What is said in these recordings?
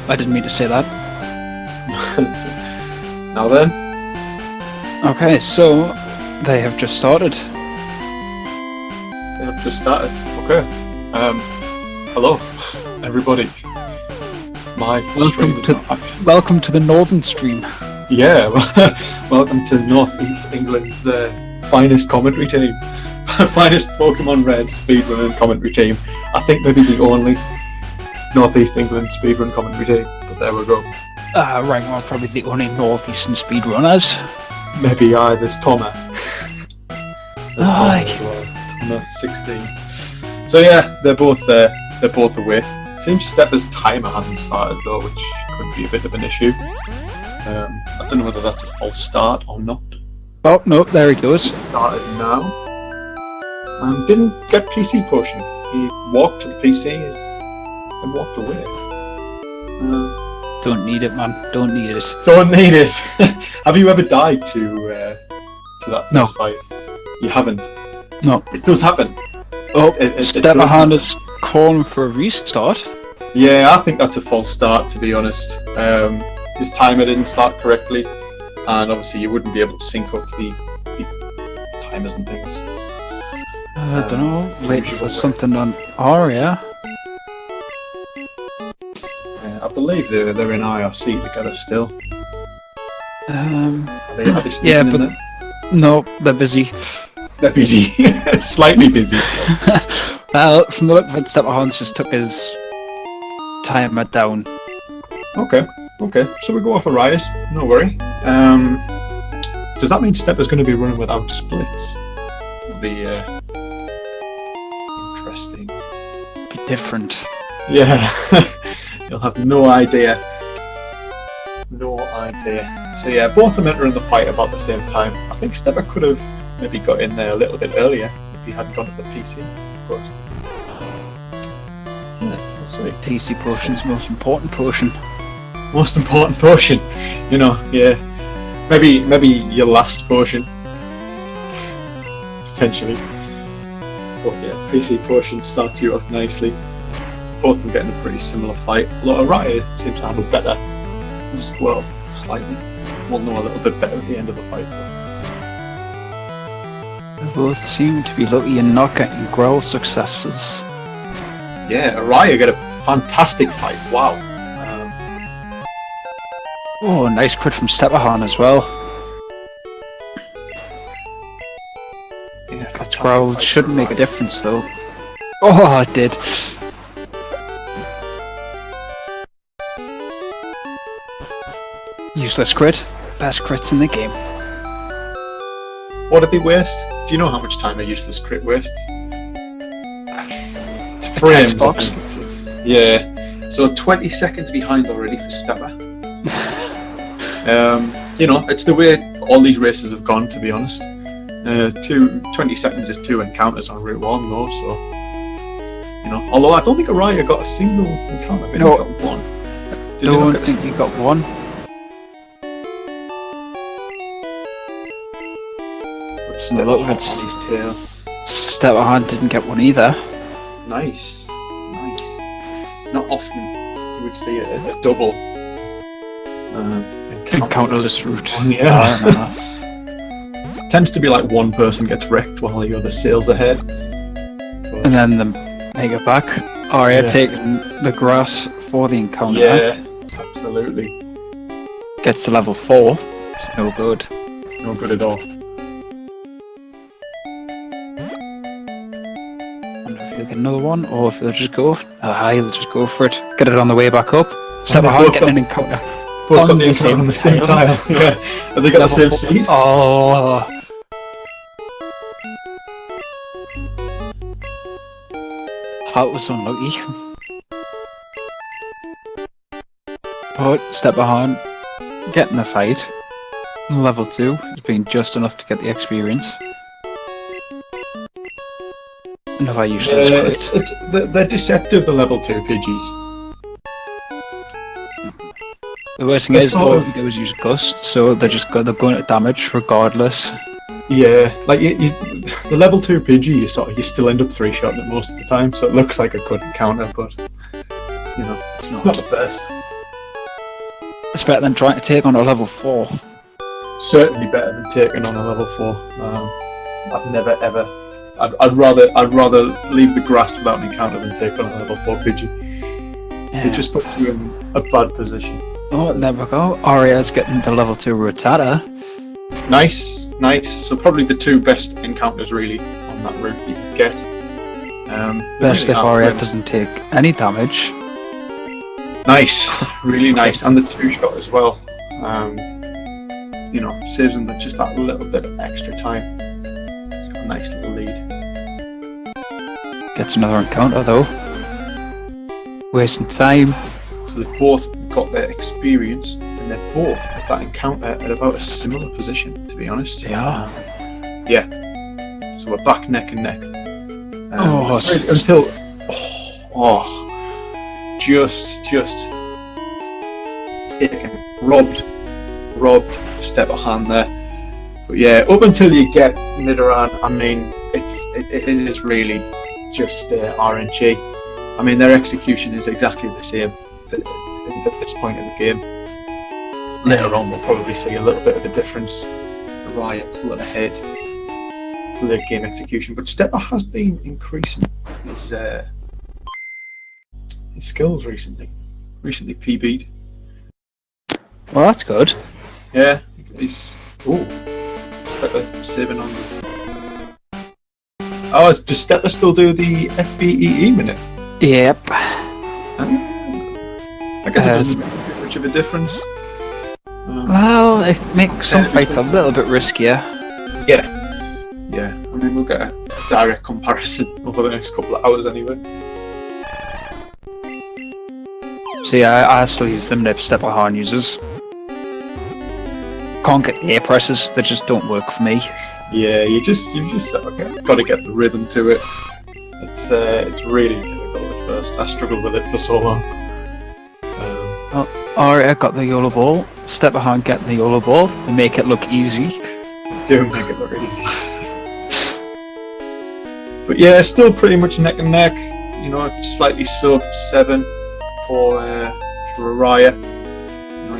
I didn't mean to say that. Now then. Okay, so they have just started. They have just started. Okay. Hello, everybody. My stream is not actually... Welcome to the Northern Stream. Yeah, welcome to North East England's finest commentary team. Finest Pokemon Red speedrun commentary team. I think maybe the only North East England speedrun commentary team, but there we go. Right, well, probably the only Northeastern speedrunners. Maybe there's Toma. There's Toma Aye. as well. Toma 16. So yeah, they're both there. They're both away. It seems Steppa's timer hasn't started though, which could be a bit of an issue. I don't know whether that's a false start or not. Oh, no, there he goes. Started now. Didn't get PC potion. He walked to the PC and walked away. Don't need it, man. Don't need it. Don't need it. Have you ever died to that No. first fight? You haven't. No. It does happen. Oh, It does Steppehaan happen. is calling for a restart. Yeah, I think that's a false start, to be honest. His timer didn't start correctly, and obviously you wouldn't be able to sync up the timers and things. I don't know. Wait usual for way. something on Araya. I believe they're in IRC together still. Are they Yeah, sneaking in but there? no, they're busy. They're busy. Slightly busy. Well, from the look of it, Steppehaan's just took his timer down. Okay. So we go off Araya's. No worry. Does that mean Steppa's going to be running without splits? That'll be interesting. Be different. Yeah. You'll have no idea. No idea. So yeah, both of them entering the fight about the same time. I think Steppa could have maybe got in there a little bit earlier if he hadn't gone to the PC. But yeah, we'll see. PC potion's most important potion. Most important potion. You know, yeah. Maybe your last potion. Potentially. But yeah, PC potion starts you off nicely. Both of them getting a pretty similar fight. Although Araya seems to have a better as well, slightly. We'll know a little bit better at the end of the fight. They both seem to be lucky in not getting growl successes. Yeah, Araya got a fantastic fight. Wow. Oh, nice crit from Steppehaan as well. Yeah, That fantastic growl fight shouldn't for make a Araya. difference though. Oh, it did. Useless crit. Best crits in the game. What did they waste? Do you know how much time a useless crit wastes? It's A frames, text I box. think. Yeah. So 20 seconds behind already for Steppa. You know, it's the way all these races have gone, to be honest. 20 seconds is 2 encounters on Route 1 though, so... You know, although I don't think Araya got a single encounter, maybe No. he got one. Did he not Don't get a think he got one. Steppa Look, hot that's- on his tail. Steppehaan didn't get one either. Nice. Not often you would see a double Encounterless route. Yeah. Ah, Tends to be like one person gets wrecked while the other sails ahead. and then they get back. Arya Yeah. taking the grass for the encounter. Yeah, absolutely. Gets to level 4. It's no good. No good at all. Wonder if he'll get another one, or if he'll just go. He'll just go for it. Get it on the way back up. Steppehaan both getting an got- encounter. Both On got the the encounter on the same same tile. Yeah. Have they got the same Level 4. seed? Oh. That was unlucky. But Steppehaan getting the fight. Level 2 has been just enough to get the experience. Another useless crit. They're deceptive, the level 2 PGs. The worst thing They're is, sort all of- they do is use Gust, so they're going to damage regardless. Yeah, like the level 2 PG, you still end up 3-shotting it most of the time, so it looks like a good encounter, but you know, it's not the best. It's better than trying to take on a level 4. Certainly better than taking on a level 4. I've never ever. I'd rather leave the grass without an encounter than take on a level 4 Pidgey. Yeah. It just puts you in a bad position. Oh, there we go. Araya's getting the level 2 Rattata. Nice. So probably the 2 best encounters really on that route you can get. Best if Araya doesn't take any damage. Nice, really nice, and the 2-shot as well. Saves them just that little bit of extra time. It's got a nice little lead. Gets another encounter though. Wasting time. So they've both got their experience, and they're both at that encounter at about a similar position, to be honest. Yeah. Yeah. So we're back neck and neck. Until just taken, robbed Steppehaan there. But yeah, up until you get Nidoran, I mean, it is really just RNG. I mean, their execution is exactly the same at this point in the game. Later on, we'll probably see a little bit of a difference. Araya pulling ahead for their game execution, but Stepper has been increasing his skills recently. Recently PB'd. well, that's good. Yeah, he's Stepper saving on. Oh, does Stepper still do the FBEE minute? Yep. I guess it doesn't make much of a difference. Well, it makes some fights a little bit riskier. Yeah. I mean, we'll get a direct comparison over the next couple of hours anyway. See, I still use them if Steppehaan uses. Can't get air presses, they just don't work for me. Yeah, you just got to get the rhythm to it. It's really difficult at first. I struggled with it for so long. Araya got the YOLO Ball, Steppehaan get the YOLO Ball, and make it look easy. Do make it look easy. But yeah, still pretty much neck and neck. Slightly sub 7 for Araya.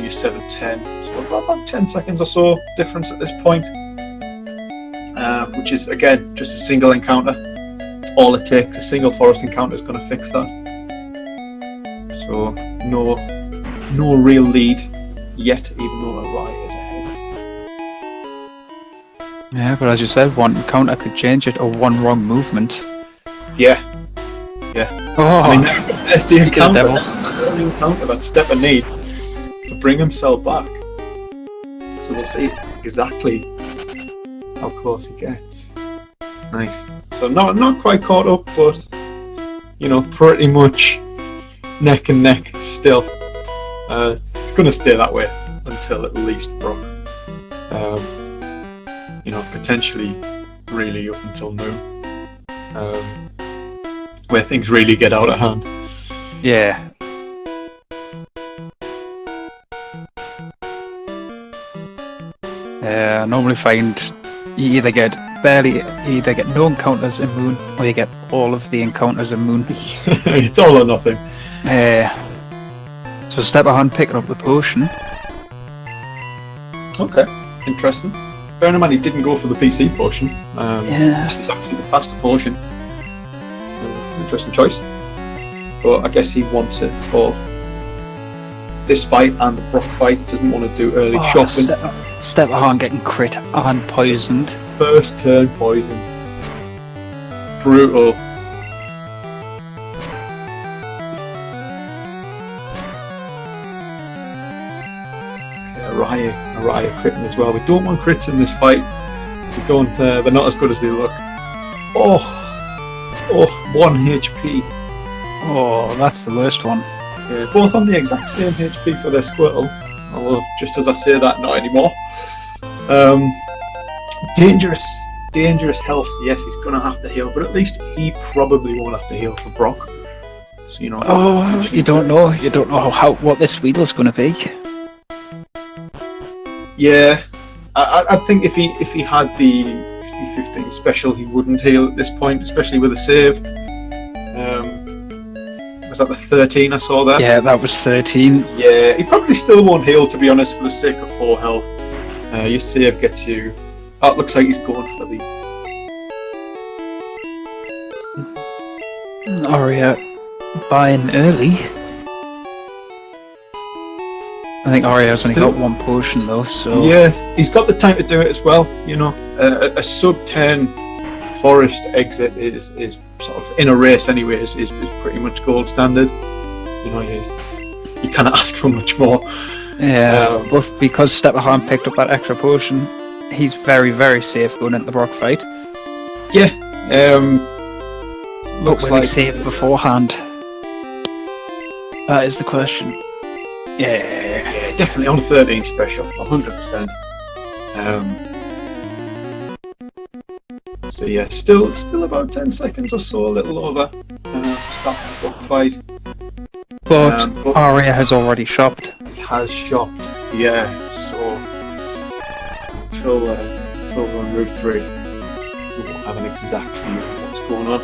You're 7-10. So about 10 seconds or so difference at this point. Which is, again, just a single encounter. It's all it takes. A single forest encounter is going to fix that. So, no real lead yet, even though Araya is ahead. Yeah, but as you said, one encounter could change it, or one wrong movement. Yeah. Oh, I mean, that's the encounter that Stepper needs to bring himself back. So we'll see exactly how close he gets. Nice. So not quite caught up, but pretty much neck and neck still. It's going to stay that way until at least Brock. Potentially really up until noon, where things really get out of hand. yeah. I normally find you either get no encounters in Moon, or you get all of the encounters in Moon. It's all or nothing. So Steppehaan picking up the potion. Okay, interesting. Bearing in mind he didn't go for the PC potion. Yeah. It's actually the faster potion. It's an interesting choice. But I guess he wants it for this fight and the Brock fight. Doesn't want to do early shopping. Steppehaan getting crit and poisoned. First turn poison. Brutal. Araya critting as well. We don't want crits in this fight. We don't. They're not as good as they look. Oh, 1 HP. Oh, that's the worst one. Yeah, both on the exact same HP for their Squirtle. Although, just as I say that, not anymore. Dangerous health. Yes, he's gonna have to heal, but at least he probably won't have to heal for Brock. So you don't know. You don't know what this Weedle's gonna be. Yeah, I think if he had the 50-15 special, he wouldn't heal at this point, especially with a save. Was that the 13 I saw there? Yeah, that was 13. Yeah, he probably still won't heal, to be honest, for the sake of 4 health. Your save gets you... Oh, it looks like he's going for the... Araya buying early. I think Araya's only got 1 potion though, so... Yeah, he's got the time to do it as well, you know. A sub-10 forest exit is sort of, in a race anyway, is pretty much gold standard. You know, you can't ask for much more. Yeah, but because Steppehaan picked up that extra potion, he's very, very safe going into the Brock fight. Yeah, But looks will like... he save beforehand? That is the question. Yeah, definitely on 13 special, 100%. So yeah, still about 10 seconds or so, a little over. Start the book fight. but Araya has already shopped. He has shopped, yeah. So until we're on Route 3, we won't have an exact view of what's going on.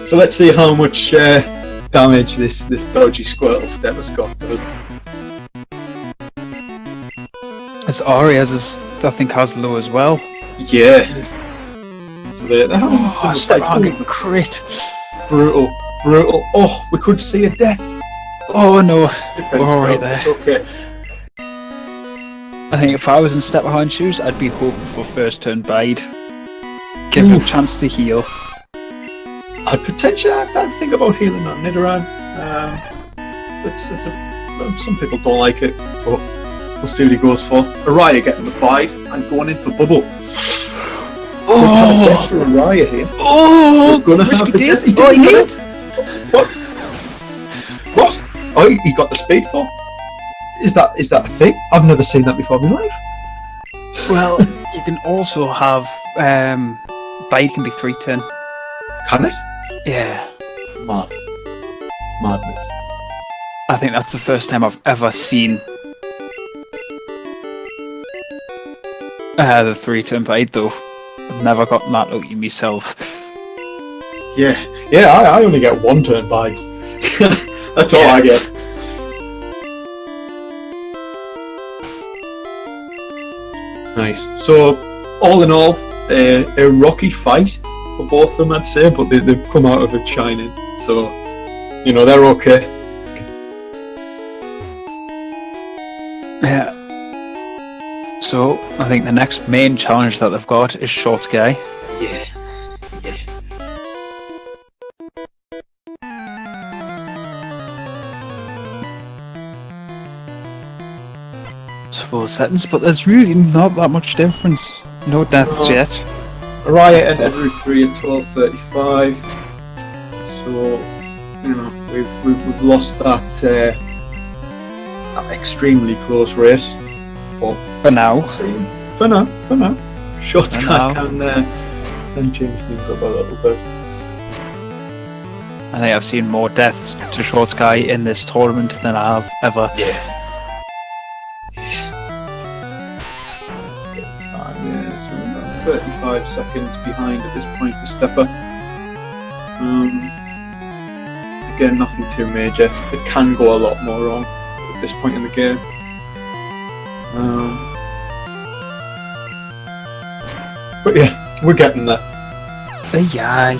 So let's see how much damage this dodgy Squirtle step has got does. As Araya's is, I think, has low as well. Yeah. So they're having some Steppehaan crit. Brutal. Oh, we could see a death. Oh no. Defense We're alright well, there. it's okay. I think if I was in Steppehaan's shoes, I'd be hoping for first turn bide. Give him a chance to heal. I'd think about healing on Nidoran. Some people don't like it, but we'll see what he goes for. Araya getting the bide and going in for Bubble. We're gonna get for Araya here. Oh, We're gonna have the days. death. He Oh, didn't he get it. What? Oh, he got the speed for. Is that a thing? I've never seen that before in my life. Well, you can also have bide can be 3-10. Can it? Yeah, Madness. I think that's the first time I've ever seen the 3-turn bide though. I've never gotten that out of myself. Yeah, I only get 1 turn bites. That's all I get. Nice. So, all in all, a rocky fight for both of them, I'd say, but they've come out of it shining. So, you know, they're okay. Yeah. So, I think the next main challenge that they've got is Short Guy. Yeah. Suppose settings, but there's really not that much difference. No deaths yet. Araya entered Route 3 at 12:35. So, you know, we've lost that extremely close race. But For now. For now. Short For Guy now. can change things up a little bit. I think I've seen more deaths to Short Guy in this tournament than I have ever. Yeah, so we're about 35 seconds behind at this point for Stepper. Again, nothing too major. It can go a lot more wrong at this point in the game. But yeah, we're getting there. Aye.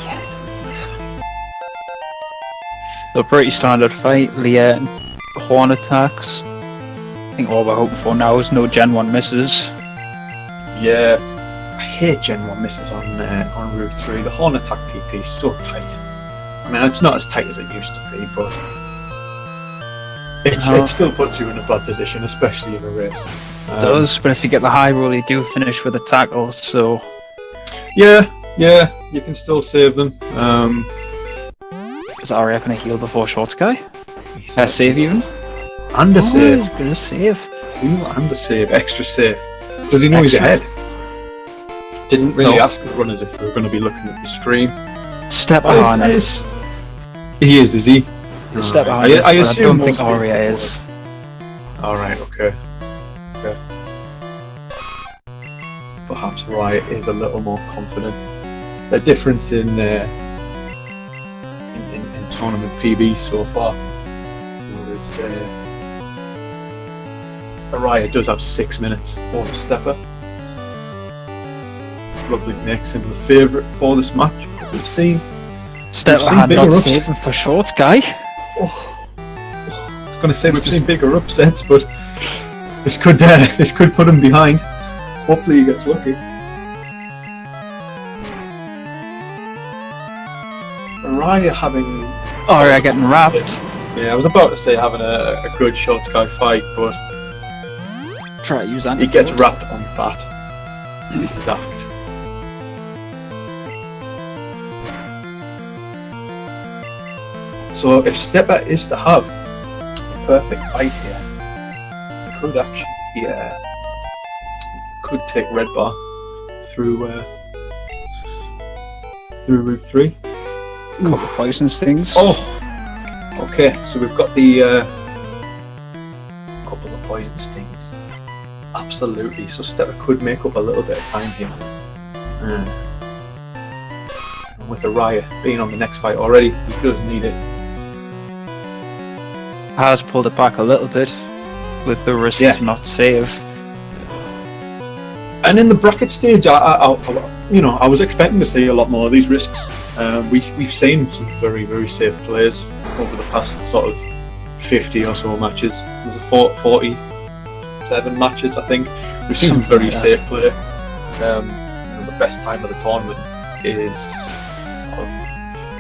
So pretty standard fight. Leah and horn attacks. I think all we're hoping for now is no Gen 1 misses. Yeah, I hate Gen 1 misses on Route 3. The horn attack PP is so tight. I mean, it's not as tight as it used to be, but it still puts you in a bad position, especially in a race. It does, but if you get the high roll, you do finish with a tackle, so... Yeah, you can still save them. Is Araya going to heal before Short Guy? Save even? And a save. He's going to save. Heal and a save. Extra save. Does he know he's ahead? Didn't really ask the runners if they were going to be looking at the stream. Steppehaan is. He is he? Steppehaan is, I assume I don't think most people Araya is. Alright, okay. Perhaps Araya is a little more confident. The difference in in tournament PB so far. Araya does have 6 minutes over Stepper. Probably makes him the favourite for this match. We've seen Steppehaan bigger not ups. saving for short, guy. I was going to say we've seen bigger upsets, but this could put him behind. Hopefully he gets lucky. Araya having... Araya getting wrapped. Yeah, I was about to say having a good short sky fight, but Try to use that. he gets wrapped on that. Exact. So if Stepper is to have a perfect fight here, he could actually could take Red Bar through Route 3. Couple of poison stings. Oh, okay. So we've got the couple of poison stings. Absolutely. So Stepper could make up a little bit of time here. And with Araya being on the next fight already, he does need it. Has pulled it back a little bit with the risk to not save. And in the bracket stage, I was expecting to see a lot more of these risks. We've seen some very, very safe players over the past sort of 50 or so matches. There's a 47 matches, I think. We've seen some very safe play. The best time of the tournament is sort of,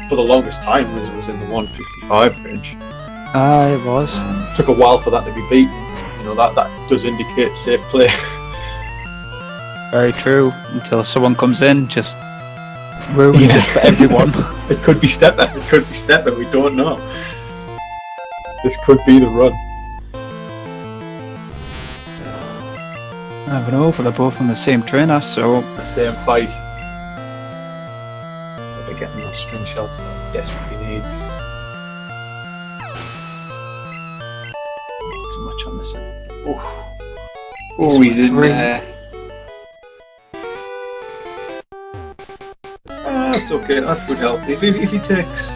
for the longest time was in the 155 range. It was. Took a while for that to be beaten. That does indicate safe play. Very true. Until someone comes in, just ruins it for everyone. It could be Stepper. It could be Stepper. We don't know. This could be the run. I never know, but they're both on the same trainer, so... The same fight. They're getting those string shots that he desperately needs. Not so much on this end. Oh, he's in there. That's okay, that's good health. If he takes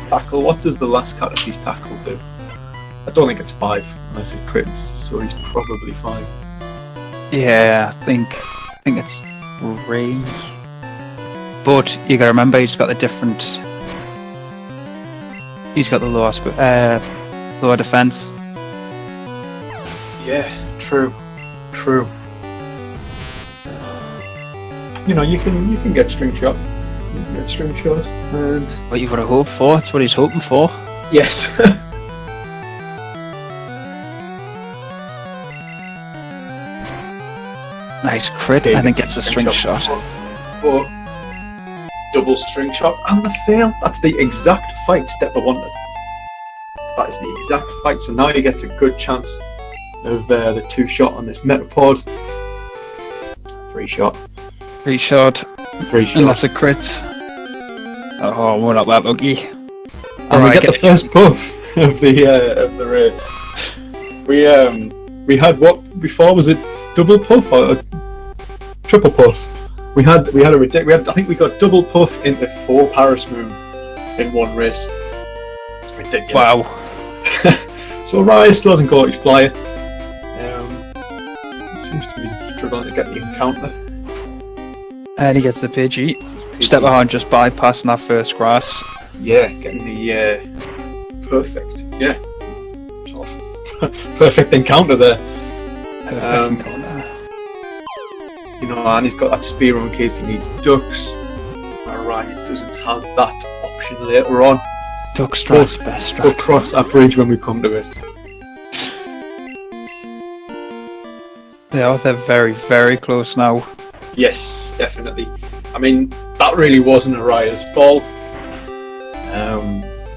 tackle, what does the last Caterpie's tackle do? I don't think it's 5 unless it crits, so he's probably 5. Yeah, I think it's range. But you gotta remember he's got the different... He's got the lower defense. Yeah, true. You can get string shot. And What you gotta hope for, it's what he's hoping for. yes. Nice crit, I think it's a string shot. But double string shot and the fail. That's the exact fight Stepper wanted. That is the exact fight. So now he gets a good chance of the 2 shot on this Metapod. 3 shot. 3 shot. And that's a crit. Oh, we're not that lucky. And we get the first puff of the race. We had what before, was it double puff or triple puff? We had I think we got double puff into 4 Paris Moon in one race. It's ridiculous. Wow. So Araya still hasn't got his flyer. It seems to be struggling to get the encounter. And he gets the PG. Steppehaan just bypassing that first grass. Yeah, getting the perfect. Yeah. Sort of perfect encounter there. Perfect encounter. And he's got that spear in case he needs ducks. Araya doesn't have that option later on. Duck strat's best strat. We'll cross that bridge when we come to it. They're very, very close now. Yes, definitely. I mean, that really wasn't Araya's fault.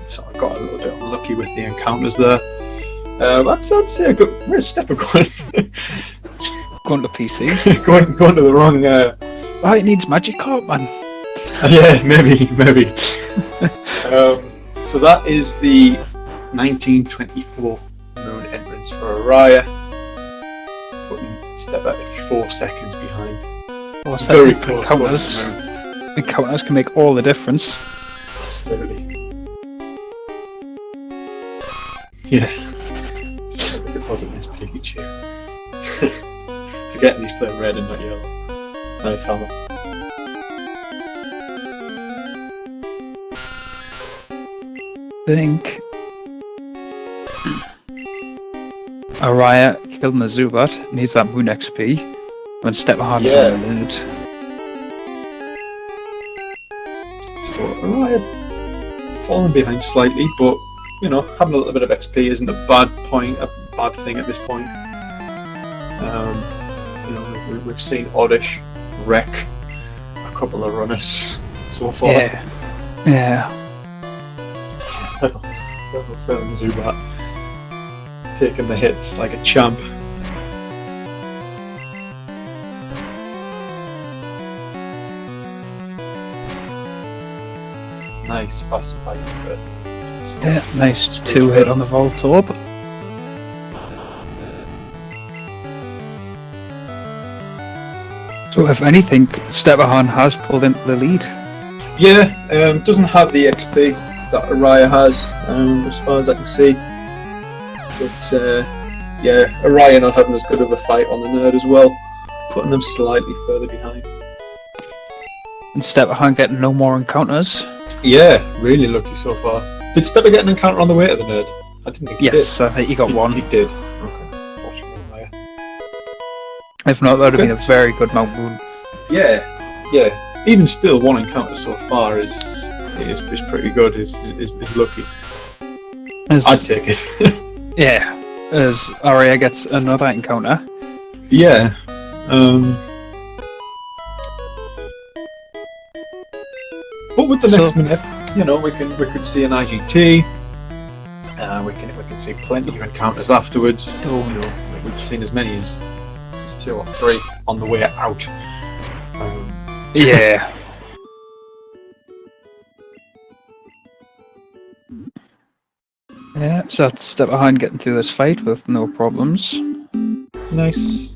So I got a little bit unlucky with the encounters there. I'd say a good. Where's Stepper going? Going to PC. going to the wrong. Oh, it needs Magic Carp, man. Yeah, maybe. So that is the 1924 Moon entrance for Araya, putting Stepper 4 seconds behind. Very close. Encounters can make all the difference. Absolutely. Yeah. So the deposit is Pikachu. Forgetting he's playing red and not yellow. Nice hammer. I think Araya killing the Zubat needs that Moon XP when Steppehaan is on the lead. So Araya falling behind slightly, but you know, having a little bit of XP isn't a bad thing at this point. You know, we've seen Oddish wreck a couple of runners so far. Yeah. Level 7 Zubat taking the hits like a champ. Nice fast fight, but yeah, nice 2-hit on the Voltorb. So if anything, Steppehaan has pulled into the lead. Yeah, doesn't have the XP that Araya has, as far as I can see. But yeah, Araya not having as good of a fight on the nerd as well, putting them slightly further behind. And Steppehaan getting no more encounters. Yeah, really lucky so far. Did Stepper get an encounter on the way to the nerd? I didn't think he did. Yes, I think he got one. He did. Okay. Watching Araya. If not, that would have been a very good Mount Moon. Yeah. Even still, one encounter so far is pretty good. Is lucky. I'd take it. Yeah, as Araya gets another encounter. Yeah. But with the next minute, you know, we could see an IGT. We can see plenty of encounters afterwards. You know, we've seen as many as 2 or 3 on the way out. Yeah. Yeah, so that's Steppehaan getting through this fight with no problems. Nice.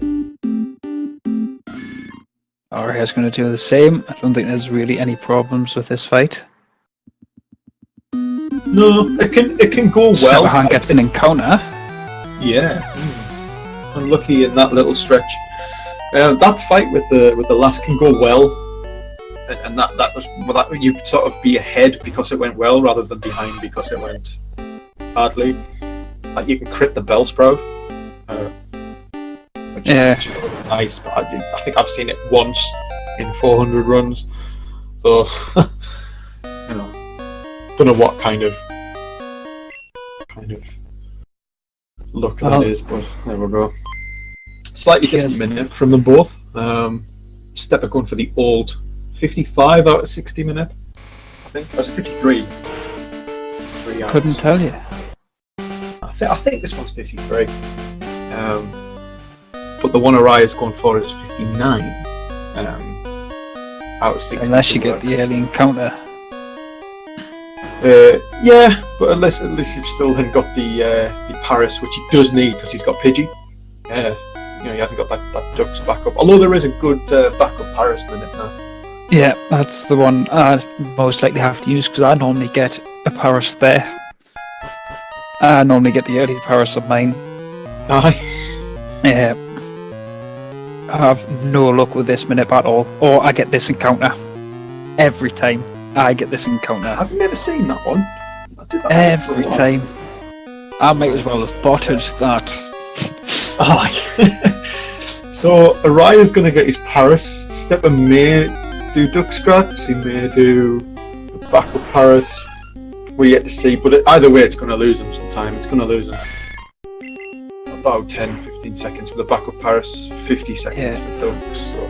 Araya's going to do the same. I don't think there's really any problems with this fight. No, it can go well. Steppehaan gets an encounter. Yeah. Unlucky in that little stretch. That fight with the last can go well, and that you could sort of be ahead because it went well rather than behind because it went badly. Like you can crit the Bellsprout, which is really nice. But I think I've seen it once in 400 runs, so you know, don't know what kind of luck that is, but there we go. Slightly different minute from them both. Stepper going for the old 55 out of 60 minute. I think it was 53. Couldn't tell you. I think this one's 53. But the one Araya's going for is 59 out of 60. Unless you get the early encounter. Yeah, but at least you've still then got the Paris, which he does need because he's got Pidgey. You know, he hasn't got that Duck's backup. Although there is a good backup Paris minute now. Yeah, that's the one I most likely have to use because I normally get a Paris there. I normally get the early Paris of mine. Aye. Yeah. I have no luck with this minute at all. Or I get this encounter. Every time I get this encounter. I've never seen that one. I did that every time. I might as well have botted that. So Araya's going to get his Paris. Stepper may do Duck Strats. He may do the backup Paris. We yet to see, but either way, it's going to lose him sometime. It's going to lose him about 10-15 seconds for the backup Paris, 50 seconds for Duck. So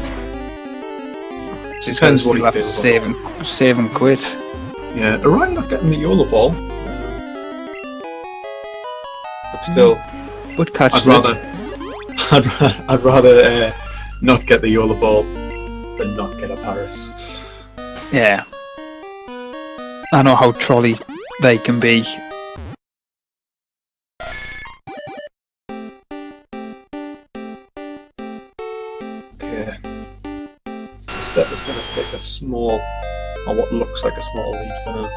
depends what he feels. Save and quit. Yeah, Araya not getting the YOLO ball, but still, would catch I'd rather not get the YOLO ball than not get a Paris. Yeah, I know how trolley they can be. Okay, so Stepper's going to take a small, or what looks like a small lead for now.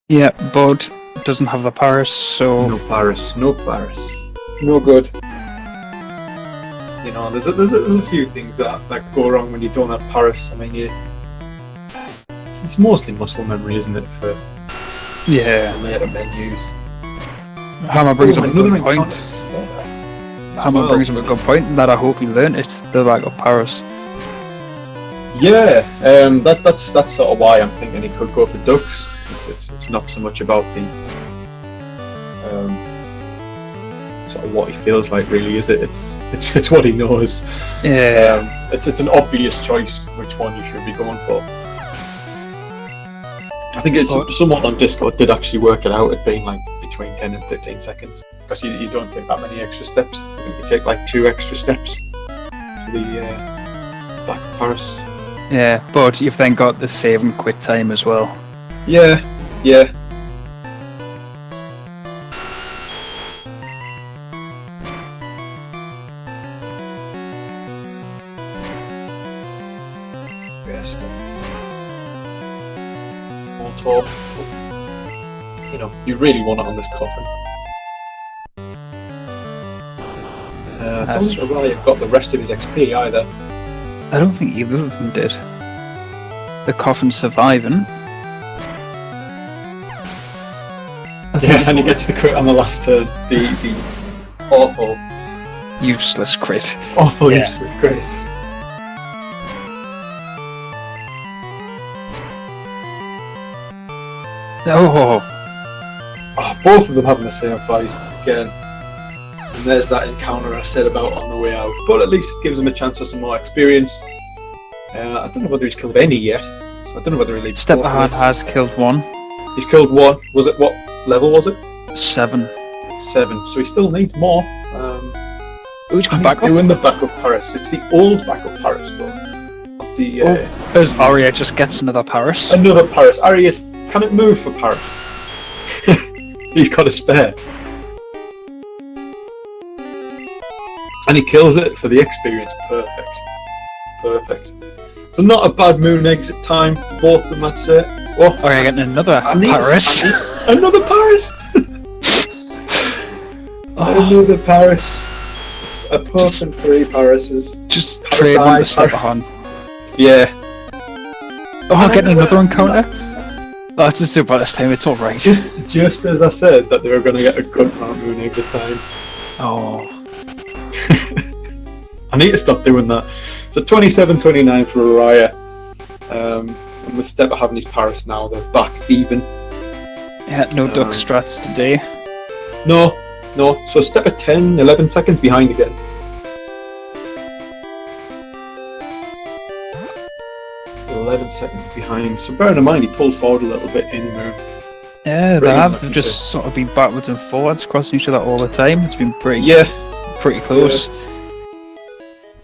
Yeah, but doesn't have the Paris, so No Paris. No Paris. No good. You know, there's a few things that go wrong when you don't have Paris. I mean, it's mostly muscle memory, isn't it, for yeah. later menus. Hammer brings up a another good point. encounters. Hammer brings up a good point, and that I hope he learned it. The lack of Paris. Yeah, that's sort of why I'm thinking he could go for ducks. It's not so much about the sort of what he feels like, really, is it? It's what he knows. Yeah. It's an obvious choice which one you should be going for. I think someone on Discord did actually work it out at being like between 10 and 15 seconds, because you don't take that many extra steps. I think you take like 2 extra steps to the back of Paris. Yeah, but you've then got the save and quit time as well. Yeah. Yes. On top. You know, you really want it on this coffin. I don't think Araya got the rest of his XP either. I don't think either of them did. The coffin surviving. Yeah, and he gets the crit on the last turn. The awful, Useless crit. awful useless crit. Oh, Both of them having the same fight again. And there's that encounter I said about on the way out. But at least it gives him a chance for some more experience. I don't know whether he's killed any yet, so I don't know whether he leaves. Steppehaan has killed one. He's killed one. Was it, what level was it? 7. 7. So he still needs more. Who's come And back he's doing the backup Paris. It's the old backup Paris though. Not the As Araya just gets another Paris. another Paris. Araya, can it move for Paris? He's got a spare. And he kills it for the experience. Perfect. Perfect. So not a bad moon exit time. Both of them, I'd say. Oh, Araya getting another Paris. Another Paris. Another Paris. A person 3 Parises. Just Paris trade one to eye, Steppehaan. Yeah. Oh, getting another encounter? Oh, it's just about this time, it's alright. Just as I said that they were going to get a good Mount Moon exit time. Oh. I need to stop doing that. So 27-29 for Araya. And with Stepper having his Paris now, they're back even. Yeah, no duck strats today. No. So Stepper 10, 11 seconds behind again. Seconds behind. So bearing in mind he pulled forward a little bit in Moon. Yeah, Pretty they have. lucky They've just sort of been backwards and forwards, crossing each other all the time. It's been pretty close.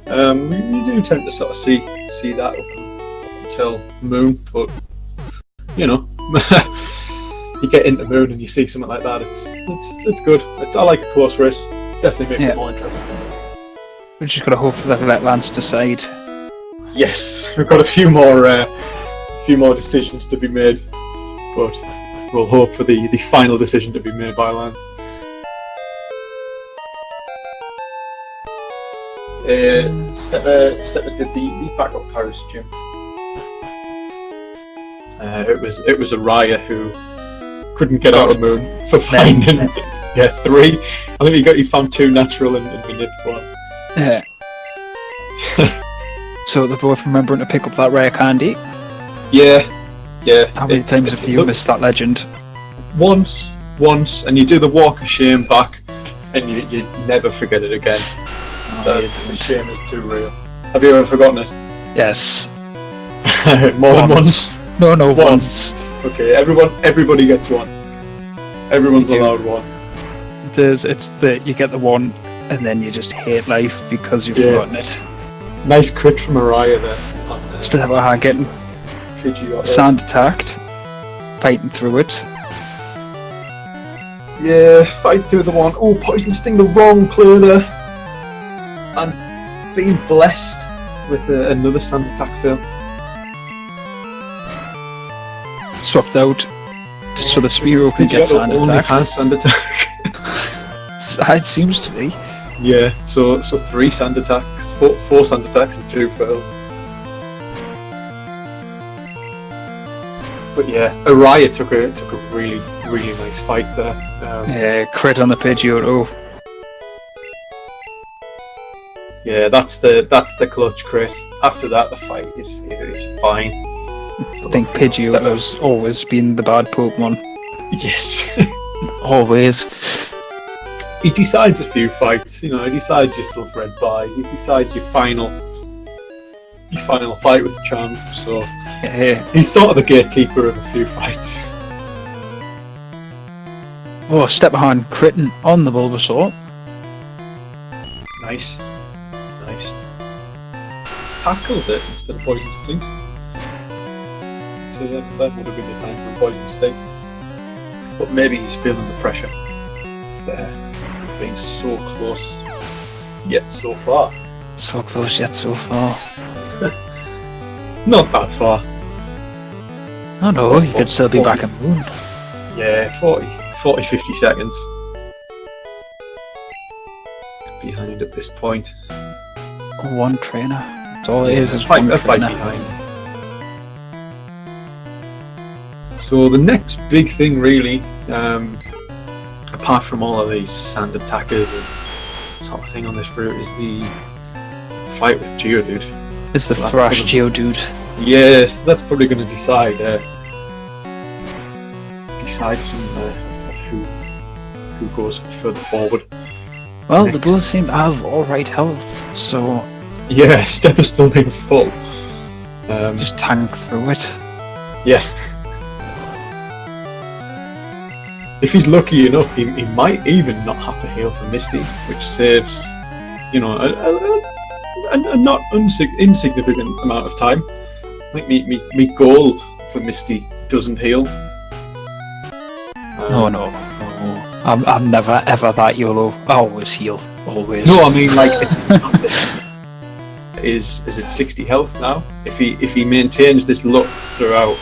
You do tend to sort of see that up until Moon, but you know, you get into Moon and you see something like that. It's good. I like a close race. Definitely makes it more interesting. We're just gotta hope that let Lance decide. Yes, we've got a few more decisions to be made, but we'll hope for the final decision to be made by Lance. Stepper did the backup Paris, Jim. It was Araya who couldn't get out of Moon for finding 3. I think he found 2 natural and nipped 1. Yeah. So they're both remembering to pick up that rare candy. Yeah. How many times have you missed that legend? Once, and you do the walk of shame back, and you never forget it again. The shame is too real. Have you ever forgotten it? Yes. More than once? No, once. Okay, everybody gets 1. Everyone's allowed 1. You get the 1, and then you just hate life because you've forgotten it. Nice crit from Araya there. Steppehaan getting sand attacked, fighting through it. Yeah, fight through the 1. Oh, poison sting the wrong player there. And being blessed with another sand attack fail. Swapped out so the Spearow can get sand only attack. has sand attack. It seems to be. Yeah, so 3 sand attacks, 4 sand attacks and 2 fails. But yeah, Araya took a really nice fight there. Yeah, crit on the Pidgeotto. Yeah, that's the clutch crit. After that, the fight is fine. I think Pidgeotto's always been the bad Pokemon. Yes. Always. He decides a few fights, he decides your stuff red bye, he decides your final fight with the champ, so Yeah. he's sort of the gatekeeper of a few fights. Oh, Steppehaan critting on the Bulbasaur. Nice. Tackles it instead of poison sting. So that would have been the time for a poison sting. But maybe he's feeling the pressure there. Being so close, yet so far. So close yet so far. Not that far. Oh no, he could still be back in Moon. Yeah, 40-50 seconds behind at this point. One trainer. That's all it is a one fight trainer. behind. So the next big thing really, apart from all of these sand attackers and sort of thing on this route, is the fight with Geodude. It's the So that's Thrash probably- Geodude. Yes, that's probably going to decide some of who goes further forward. Well, Next. they both seem to have alright health, so Yeah, Steppe's still being full. just tank through it. Yeah. If he's lucky enough, he might even not have to heal for Misty, which saves, a not insignificant amount of time. I think me goal for Misty doesn't heal. No. I'm never ever that YOLO. I always heal. Always. No, I mean is it 60 health now? If he maintains this luck throughout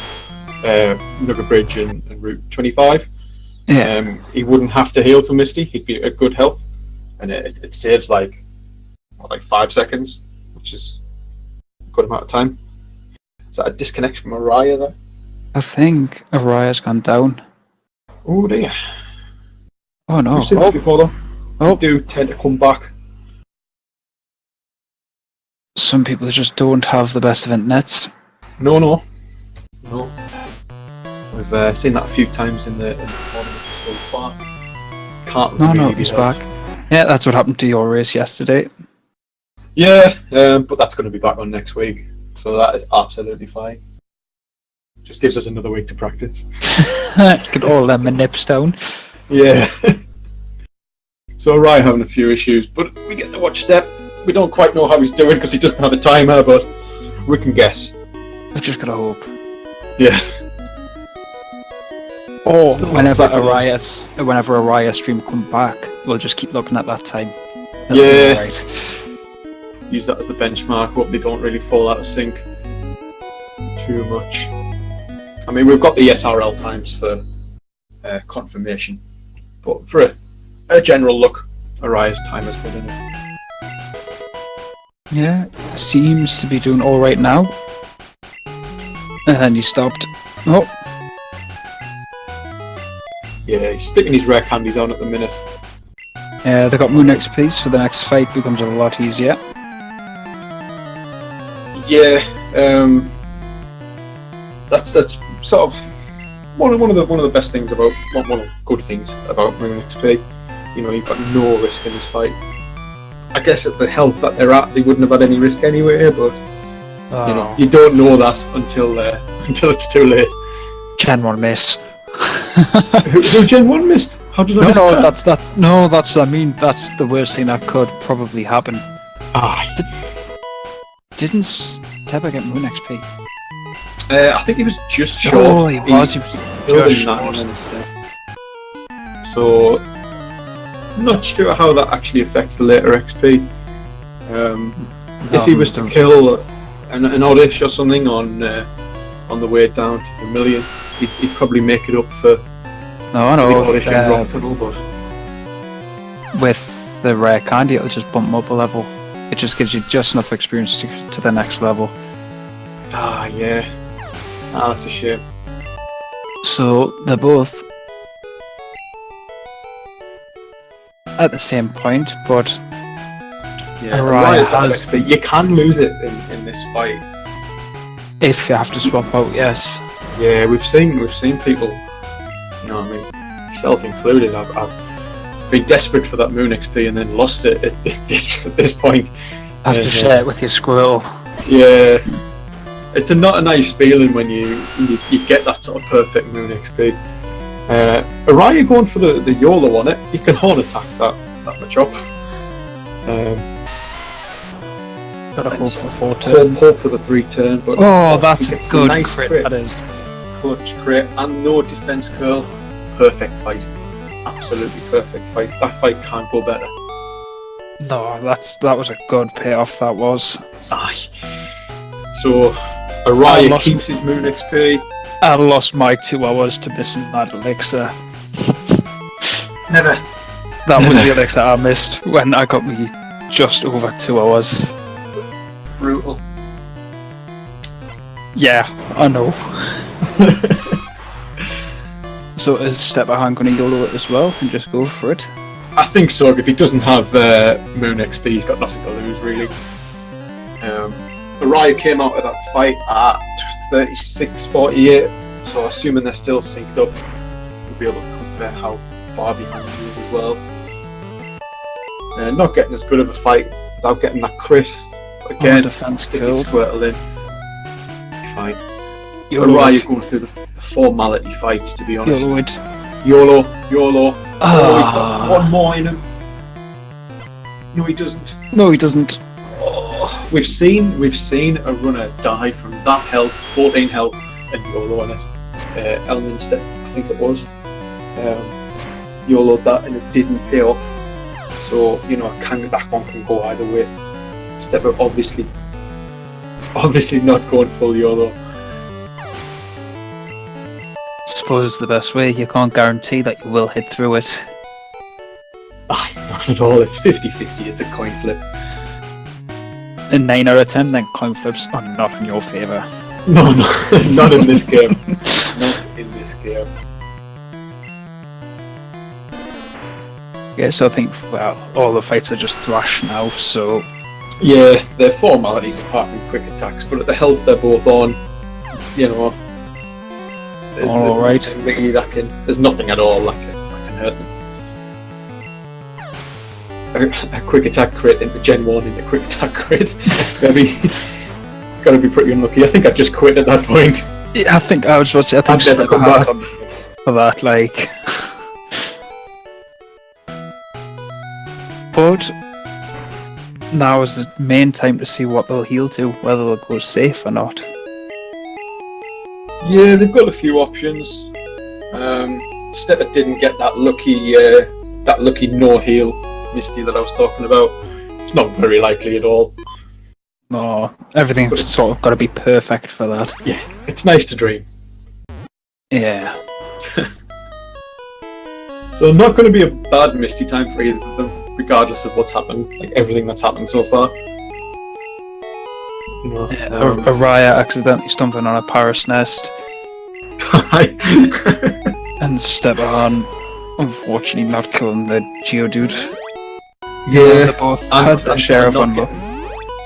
Nugget Bridge and Route 25, he wouldn't have to heal for Misty. He'd be at good health, and it saves like 5 seconds, which is a good amount of time. Is that a disconnect from Araya there? I think Araya's gone down. Oh dear. Oh no. We've seen this before though. Oh. They do tend to come back. Some people just don't have the best of internets. No. We've seen that a few times in the tournament so far. Can't No, really be he's helped. back. Yeah, that's what happened to your race yesterday. Yeah, but that's going to be back on next week, so that is absolutely fine. Just gives us another week to practice. Get all them nips down. Yeah. So Araya having a few issues, but we get to watch Step. We don't quite know how he's doing because he doesn't have a timer, but we can guess. I've just gotta hope. Yeah. Or Still whenever taking Araya stream come back, we'll just keep looking at that time. That'll Yeah. be alright. Use that as the benchmark. Hope they don't really fall out of sync too much. I mean, we've got the SRL times for confirmation, but for a general look, Araya's time is good enough. Yeah, seems to be doing alright now. And then he stopped. Oh, Yeah, he's sticking his rare candies on at the minute. they got Moon XP, so the next fight becomes a lot easier. Yeah, that's sort of one of the best things about one of the good things about Moon XP. You've got no risk in this fight. I guess at the health that they're at, they wouldn't have had any risk anyway. But you don't know that until it's too late. Gen 1 miss. Who Gen 1 missed? How did I miss that? That's the worst thing that could probably happen. Didn't Steppa get Moon XP? I think he was just short. Oh, he was building just that short. instead. So, not sure how that actually affects the later XP. If he was to kill an Oddish or something on on the way down to the million. He'd probably make it up for No, I the know. audition rock tunnel, but With the rare candy, it'll just bump up a level. It just gives you just enough experience to the next level. yeah. That's a shame. So they're both at the same point, but Yeah, Araya Araya's got has- XP. You can lose it in this fight. if you have to swap out, yes. Yeah, we've seen people, you know what I mean, self included. I've been desperate for that moon XP and then lost it at this point. Have to share it with your squirrel. Yeah, it's not a nice feeling when you get that sort of perfect moon XP. Araya going for the YOLO on it. You can horn attack that much up. Gotta hope for 4 turns. Hope for the 3 turn, but Oh, that's he a gets good nice crit, crit. that is. Clutch crit and no defense curl. Perfect fight. Absolutely perfect fight. That fight can't go better. No, that was a good payoff, that was. Aye. So Araya lost- keeps his moon XP. I lost my 2 hours to missing that elixir. Never. That was the elixir I missed when I got me just over 2 hours. Brutal. Yeah, I know. So is Steppehaan going to YOLO it as well and just go for it? I think so. If he doesn't have moon XP, he's got nothing to lose really. Araya came out of that fight at 36-48, so assuming they're still synced up, we'll be able to compare how far behind he is as well. Not getting as good of a fight without getting that crit. But again, defense stick killed. his Squirtle in. Fine. YOLO Araya it. going through the formality fights, to be honest. YOLO it. YOLO. Oh, he's got Ah. one more in him. No, he doesn't. No, he doesn't. Oh, we've seen a runner die from that health, 14 health, and YOLO on it. Elminster, I think it was. YOLO'd that and it didn't pay off. So, you know, that one can go either way. Stepper obviously not going full YOLO. Suppose it's the best way. You can't guarantee that you will hit through it. Not at all. It's 50-50. It's a coin flip. In 9 out of 10, then coin flips are not in your favour. No, not in this game. Not in this game. Yeah, so I think, well, all the fights are just thrash now, so Yeah, they're formalities apart from quick attacks, but at the health they're both on, you know, all right. nothing really there's nothing at all that can hurt them. A quick attack crit into Gen 1 into quick attack crit. Maybe gotta be pretty unlucky. I think I just quit at that point. Yeah, I think I was about to say, I think I've never come back. for that, like. But now is the main time to see what they'll heal to, whether they'll go safe or not. Yeah, they've got a few options. Stepper didn't get that lucky no heal Misty that I was talking about. It's not very likely at all. No, But everything's it's- sort of got to be perfect for that. Yeah, it's nice to dream. Yeah. So not going to be a bad Misty time for either of them, regardless of what's happened, like everything that's happened so far. You know, Araya accidentally stumbling on a Paris nest, and Steppehaan unfortunately not killing the Geodude. yeah, They both and had their share of not unluck.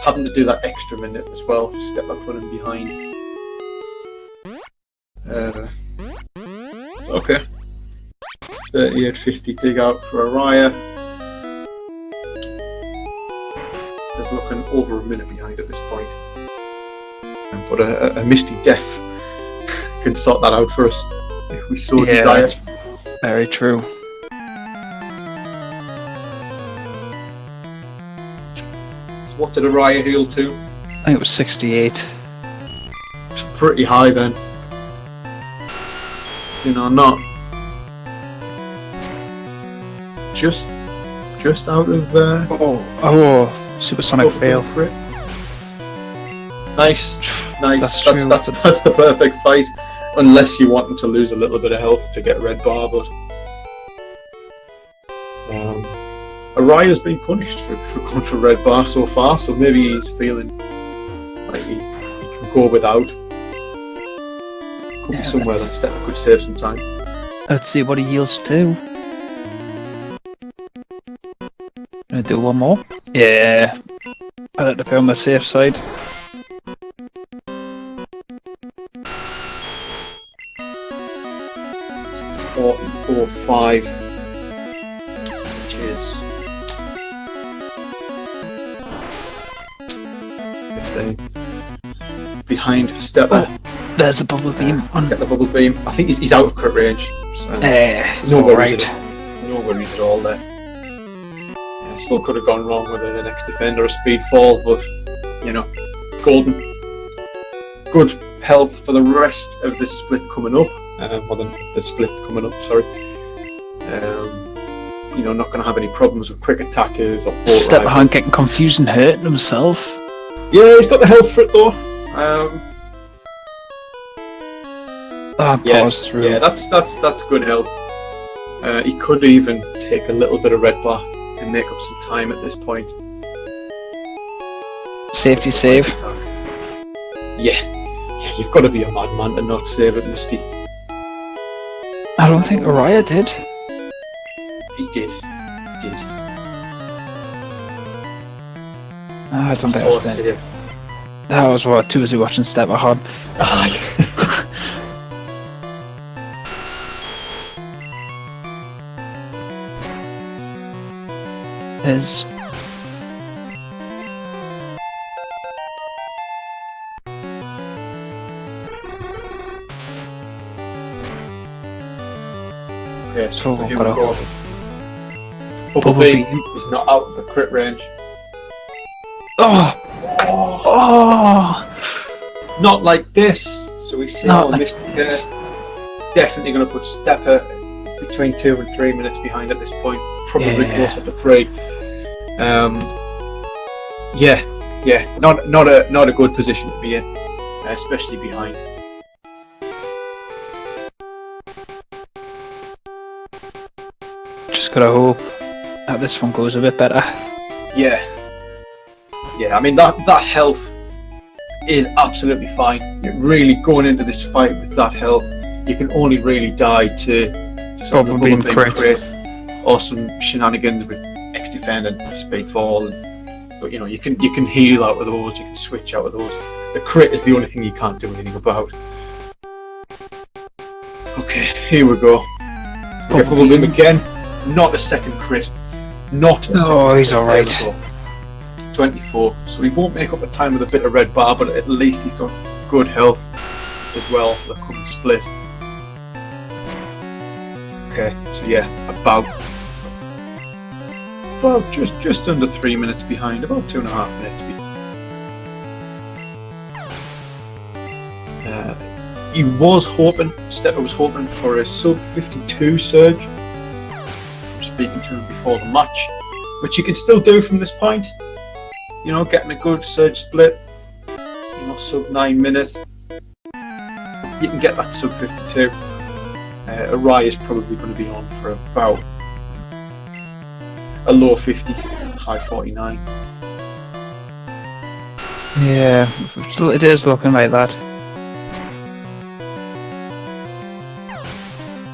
having to do that extra minute as well for Stepper putting behind. Okay. 38.50 dig out for Araya. Just looking over a minute behind at this point. But a Misty Death can sort that out for us if we so Yeah, desire. that's very true. So what did Araya heal to? I think it was 68. It's pretty high then. You know, not just out of Oh, supersonic fail. crit. Nice. That's true. That's the perfect fight, unless you want him to lose a little bit of health to get red bar. But Araya's been punished for going for red bar so far, so maybe he's feeling like he can go without. Could be somewhere that Steppehaan could save some time. Let's see what he yields to. Gonna do one more. Yeah. I like to be on the safe side. Or 5, which is 15. Behind for Steppehaan. Oh, there's the bubble beam. Get the bubble beam. I think he's out of crit range. So no worries. No worries at all there. Yeah, still could have gone wrong with an next defender or speed fall, but you know, golden. Good health for the rest of the split coming up. Or the split coming up, sorry. You know, not going to have any problems with quick attackers or boat Steppehaan getting confused and hurting himself. Yeah, he's got the health for it though. Pause through. Yeah, that's good health. He could even take a little bit of red bar and make up some time at this point. Safety save. Yeah, you've got to be a madman to not save it, Musty. I don't think Araya did. He did. I don't think that was what, too busy watching Steppehaan. Is okay, so here we got go. Bubble beam is not out of the crit range. Not like this. So we see on this there. Definitely going to put Steppehaan between 2 and 3 minutes behind at this point. Probably closer to 3. Not a good position to be in, especially behind. Just gotta hope that this one goes a bit better. Yeah. I mean that health is absolutely fine. You're really going into this fight with that health. You can only really die to some of the bubble crit or some shenanigans with X defend and speed fall. But you know you can heal out of those. You can switch out of those. The crit is the only thing you can't do anything about. Okay, here we go. Bubble beam again. Not a second crit. He's alright. 24. So he won't make up the time with a bit of red bar, but at least he's got good health as well for the coming split. Okay, so yeah, about just under 3 minutes behind, about 2.5 minutes behind. Steppehaan was hoping for a sub 52 surge. From speaking to him before the match, which you can still do from this point. You know, getting a good surge split. You know, sub 9 minutes. You can get that sub 52. Araya is probably going to be on for about a low 50, high 49. Yeah, it is looking like that.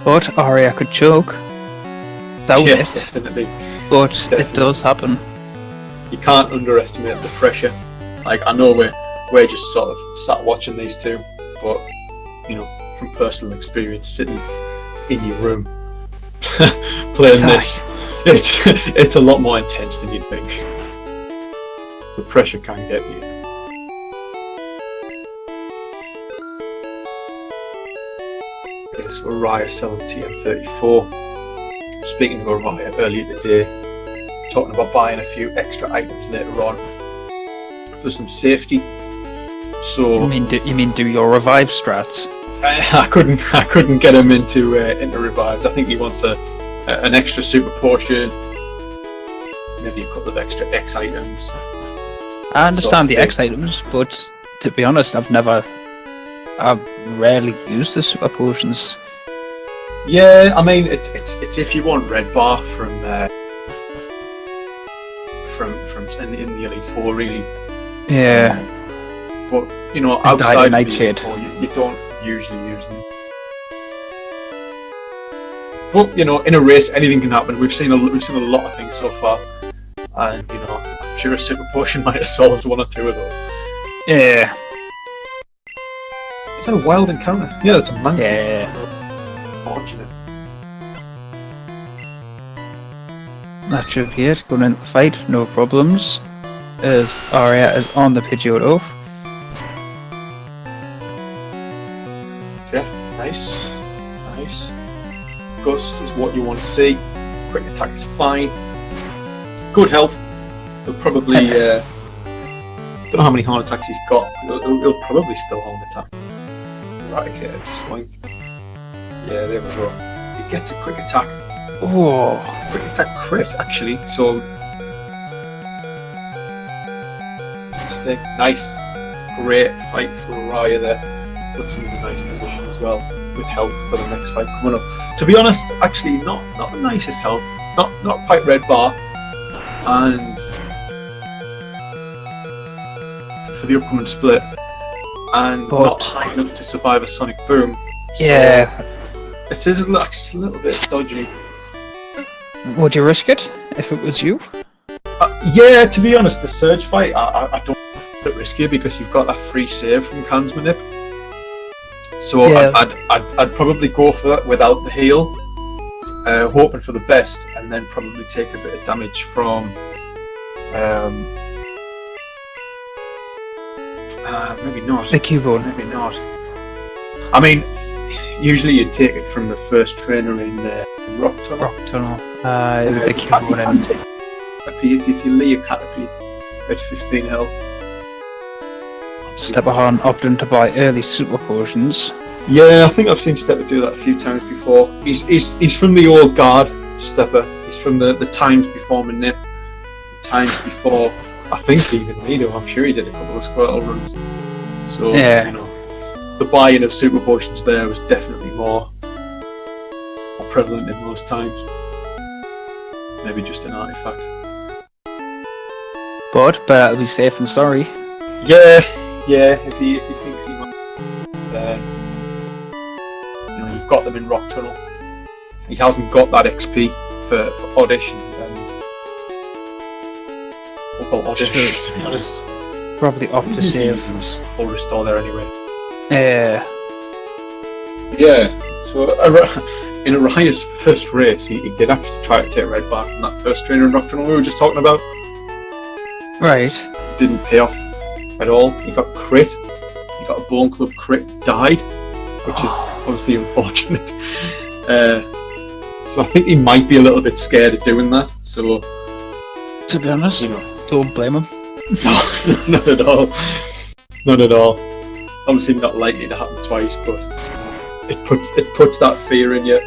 But Araya could choke. Doubt it. Definitely. But it does happen. You can't underestimate the pressure. Like, I know we're just sort of sat watching these two, but you know, from personal experience, sitting in your room playing this, it's a lot more intense than you'd think. The pressure can get you. Okay, so Araya selling TM34. Speaking of Araya earlier today, talking about buying a few extra items later on for some safety. So you mean do your revive strats? I couldn't get him into revives. I think he wants an extra super potion, maybe a couple of extra X items. I understand the X items, but To be honest, I've rarely used the super potions. Yeah, I mean, it's if you want red bar from in the Elite Four, really. Yeah. But you know, And outside of the Nightshade. Elite Four, you don't usually use them. But you know, in a race, anything can happen. We've seen a lot of things so far, and you know, I'm sure a super potion might have solved one or two of those. Yeah. Is that a wild encounter? Yeah, that's a monkey. Yeah. Fortunate. That's revered. Going into the fight, no problems. As Araya is on the Pidgeotto. Yeah, nice. Gust is what you want to see. Quick attack is fine. Good health. He'll probably. Don't know how many horn attacks he's got. He'll probably still horn attack. Right here at this point. Yeah, there we go. He gets a quick attack. Oh. Quick attack crit, actually. So. Stick. Nice. Great fight for Araya there. Puts him in a nice position as well. With health for the next fight coming up. To be honest, actually not the nicest health. Not quite red bar. And for the upcoming split. And not high enough to survive a sonic boom. So Yeah. It is actually a little bit dodgy. Would you risk it if it was you? Yeah, to be honest, the surge fight I don't think it's risky because you've got that free save from Khan's Manip. So Yeah. I'd probably go for that without the heal, hoping for the best, and then probably take a bit of damage from maybe not. The Cubone. Maybe not. I mean, usually you'd take it from the first trainer in Rock Tunnel. Rock Tunnel. The You Cubone. can take Caterpie if you lay a Caterpie at 15 health. Steppehaan opting to buy early super potions. Yeah, I think I've seen Stepper do that a few times before. He's from the old guard, Stepper. He's from the times before Manip, the times before, I think even Mido. I'm sure he did a couple of Squirtle runs. So, Yeah. you know, the buy-in of super potions there was definitely more prevalent in those times. Maybe just an artifact. But better to be safe than sorry. Yeah, if he thinks he might, you know, you've got them in Rock Tunnel. He hasn't got that XP for Oddish and Oddish, to be honest. Probably off to save. Full restore there anyway. Yeah. Yeah, so in Araya's first race, he did actually try to take red bar from that first trainer in Rock Tunnel we were just talking about. Right. Didn't pay off at all. He got crit. He got a Bone Club crit, died, which is obviously unfortunate. So I think he might be a little bit scared of doing that. So, To be honest, you know, don't blame him. no, not at all. Not at all. Obviously not likely to happen twice, but it puts that fear in you.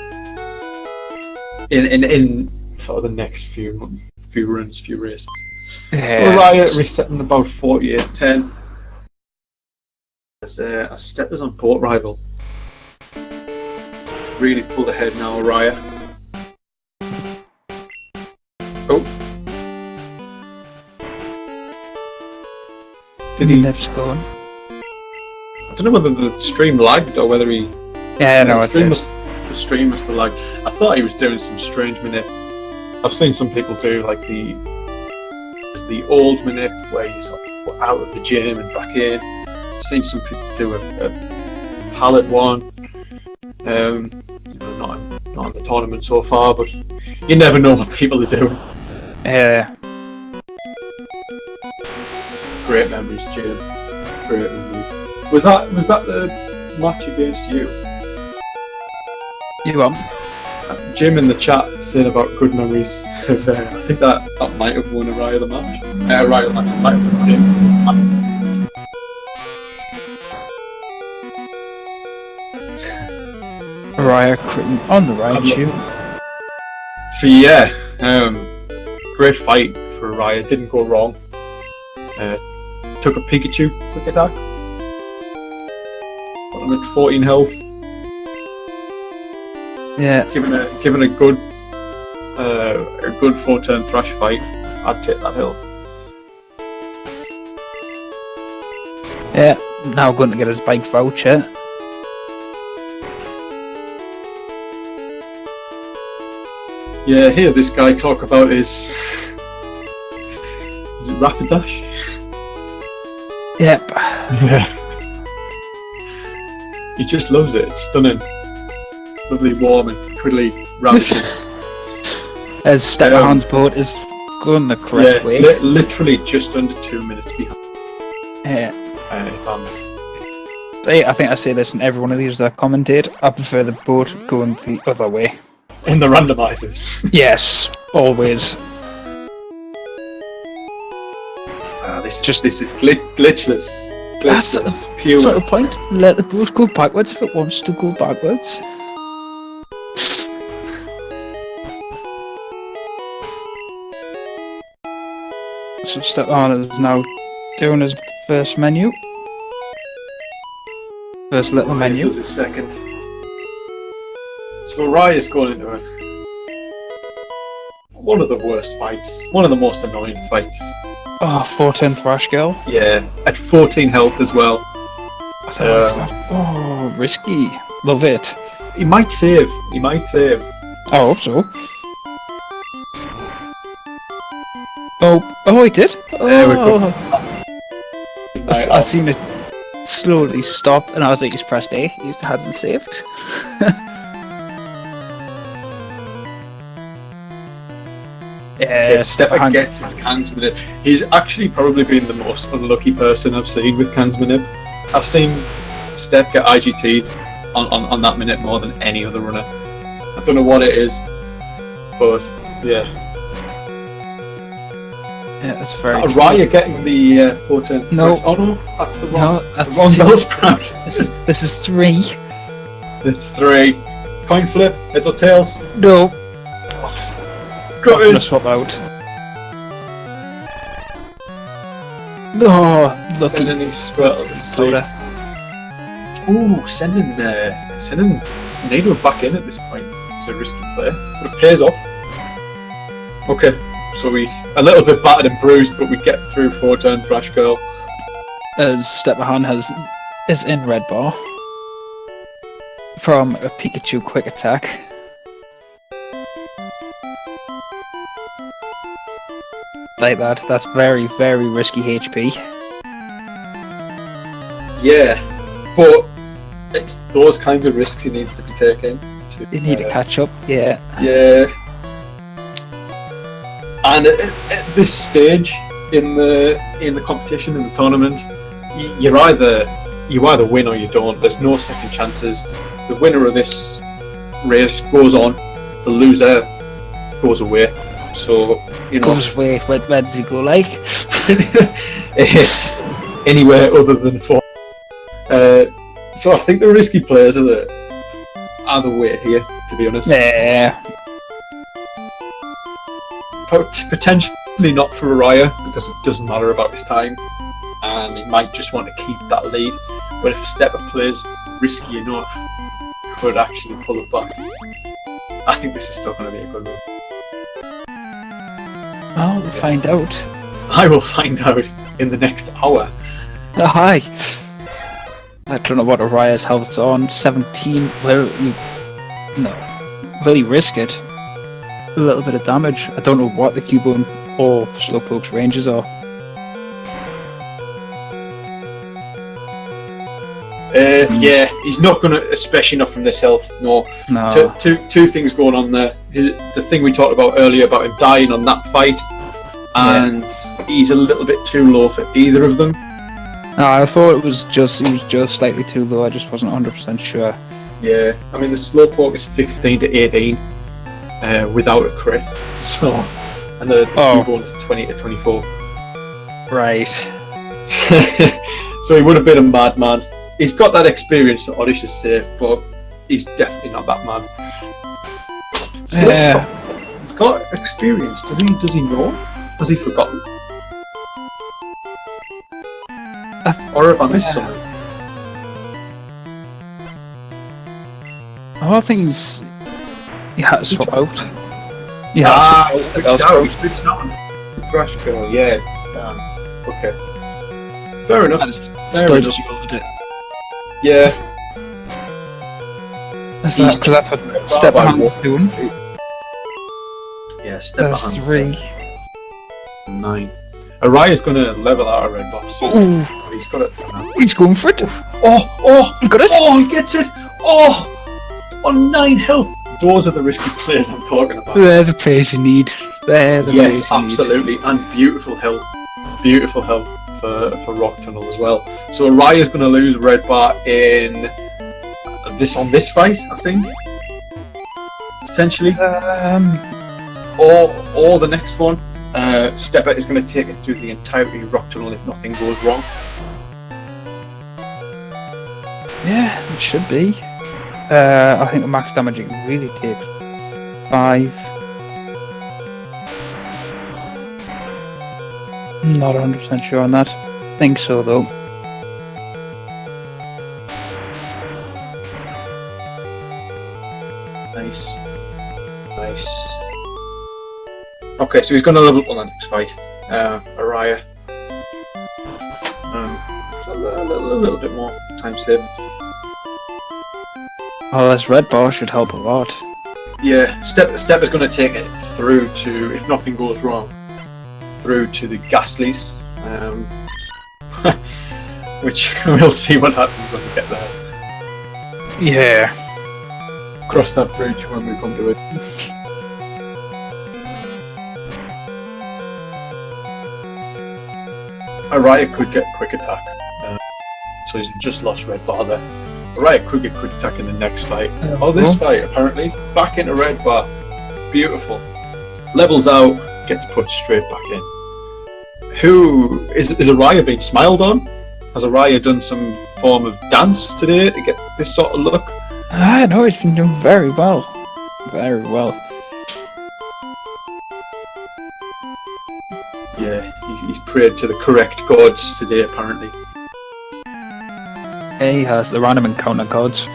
In sort of the next few runs, few races. Yeah. So Araya resetting about 48-10. As Stepper's on port rival. Really pulled ahead now, Araya. Oh. Did he? Nips going. I don't know whether the stream lagged or whether he. Yeah, no, the stream must have lagged. I thought he was doing some strange manip. I've seen some people do like the old manip where you sort of go out of the gym and back in. I've seen some people do a pallet one. You know, not in the tournament so far, but you never know what people are doing. Yeah. Great memories, Jim. Great memories. Was that the match against you? You on? Jim in the chat saying about good memories of, I think that might have won Araya the match. Araya the match might have won Jim. Araya critting on the right shoe. So yeah, great fight for Araya. Didn't go wrong. Took a Pikachu quick attack. I'm at 14 health. Yeah. Given a good 4-turn thrash fight, I'd take that health. Yeah. Now going to get his bike voucher. Yeah, hear this guy talk about his... Is it Rapidash? Yep. Yeah. He just loves it, it's stunning. Lovely, warm and twiddly, ravishing. As Steppehaan's boat is going the correct way. Literally just under 2 minutes behind. Yeah. If I think I say this in every one of these that I commentate. I prefer the boat going the other way. in the randomizers. Yes, always. This is glitchless. That's Pure. sort of point. Let the boat go backwards if it wants to go backwards. So Steppehaan is now doing his first menu. First little menu. Does his second. So Araya's going into it. One of the worst fights. One of the most annoying fights. Oh, 14 Thrash Girl. Yeah, at 14 health as well. Oh, risky. Love it. He might save. He might save. I hope so. Oh, he did. There we go. I seen it slowly stop, and I was like, he's pressed A. He hasn't saved. Yeah, Steppehaan gets his cans minute. He's actually probably been the most unlucky person I've seen with cans minute. I've seen Step get IGT'd on that minute more than any other runner. I don't know what it is, but yeah. Yeah, that's very. Araya getting the 14th. No. Oh no, that's the wrong. No, that's the wrong two. Bellsprout. This is 3. It's 3. Coin flip. Heads or tails. No. Got I'm it. gonna swap out. Oh, lucky. Sending these swells. Soda. Ooh, sending Nado back in at this point is a risky play, but it pays off. Okay, so we a little bit battered and bruised, but we get through 4-turn Thrash Girl. As Steppehaan is in red bar from a Pikachu quick attack. Like that. That's very, very risky HP. Yeah, but it's those kinds of risks he needs to be taking. You need to catch up, yeah. Yeah. And at this stage in the competition, in the tournament, you either win or you don't. There's no second chances. The winner of this race goes on. The loser goes away. So, you know, Goes away. Where does he go, like? anywhere other than 4. So I think the risky players are the way here, to be honest. Yeah. Potentially not for Araya, because it doesn't matter about his time, and he might just want to keep that lead. But if Stepper plays risky enough, could actually pull it back. I think this is still going to be a good one. Oh, we'll find out. I will find out in the next hour. Oh, hi. I don't know what Araya's health's on. 17. Will he risk it? A little bit of damage. I don't know what the Cubone or Slowpoke's ranges are. Yeah, he's not going to, especially not from this health. No. Two things going on there. The thing we talked about earlier about him dying on that fight, and he's a little bit too low for either of them. No, I thought he was just slightly too low. I just wasn't 100% sure. Yeah, I mean the Slowpoke is 15 to 18 without a crit, so and the Cubone is 20 to 24. Right. So he would have been a madman. He's got that experience that Oddish is safe, but he's definitely not that mad. He's got experience. Does he know? Has he forgotten? Or have I missed something? All things you had to swap out. Ah, swap out. it's not Thrash Girl, yeah. Okay. Fair enough. And Fair still enough. just yielded it. Yeah. Because that's what Steppehaan was doing. Yeah, That's Steppehaan. 3. 9. Araya's gonna level out a red boss. Ooh, He's got it for now. he's going for it. Oh! He got it. Oh, he gets it! Oh! On 9 health! Those are the risky plays I'm talking about. They're the plays you need. They're the Yes, plays you need. absolutely. And beautiful health. Beautiful health for Rock Tunnel as well. So Araya's gonna lose red bar in this fight, I think. Potentially. Or the next one. Stepper is going to take it through the entirety of Rock Tunnel if nothing goes wrong. Yeah, it should be. I think the max damage you can really take 5. Not 100% sure on that. Think so though. Nice. Okay, so he's going to level up on the next fight. Araya. So a little bit more time saving. Oh, this red bar should help a lot. Yeah, Stepper's going to take it through to, if nothing goes wrong, through to the Ghastlies. Which we'll see what happens when we get there. Yeah. Cross that bridge when we come to it. Araya could get quick attack, so he's just lost red bar there. Araya could get quick attack in the next fight. This fight apparently back into red bar, beautiful. Levels out, gets put straight back in. Who is Araya being smiled on? Has Araya done some form of dance today to get this sort of look? I know he's been doing very well. Very well. Yeah, he's prayed to the correct gods today, apparently. Yeah, he has the random encounter gods.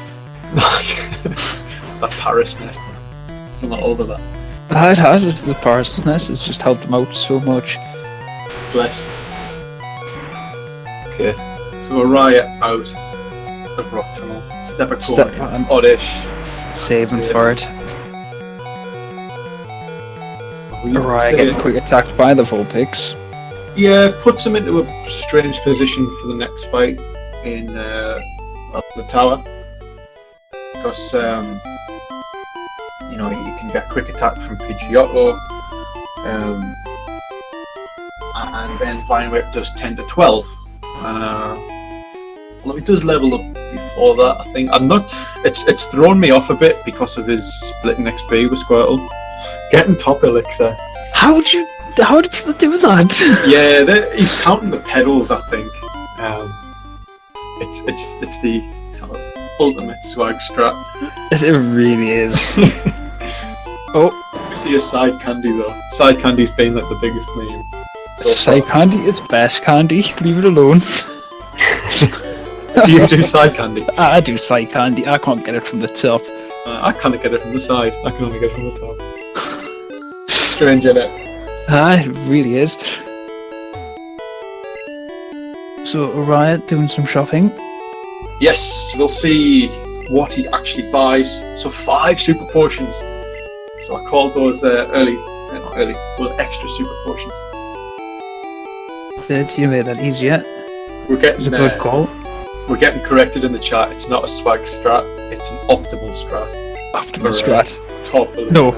That Paris nest, still not over that. It has, it's the Paris nest, it's just helped him out so much. Blessed. Okay, so Araya out of Rock Tunnel. Steppehaan, Oddish. Saving for it. Araya getting quick attacked by the Vulpix. Yeah, puts him into a strange position for the next fight in the tower. Because, you can get quick attack from Pidgeotto. And then Vinewhip does 10 to 12. Well, he does level up before that, I think. It's thrown me off a bit because of his splitting XP with Squirtle. Getting top elixir. How do people do that? Yeah, he's counting the pedals, I think. It's the sort of ultimate swag strat. It really is. We see a side candy though. Side candy's been like the biggest meme. Side candy is best candy. Leave it alone. Do you do side candy? I do side candy. I can't get it from the top. I can't get it from the side. I can only get it from the top. Strange, isn't it? It really is. So Araya doing some shopping. Yes, we'll see what he actually buys. So 5 super potions. So I called those not early, those extra super potions. Did you make that easier? We're getting It's a good call. We're getting corrected in the chat. It's not a swag strat. It's an optimal strat. Optimal strat. Top elixir. No,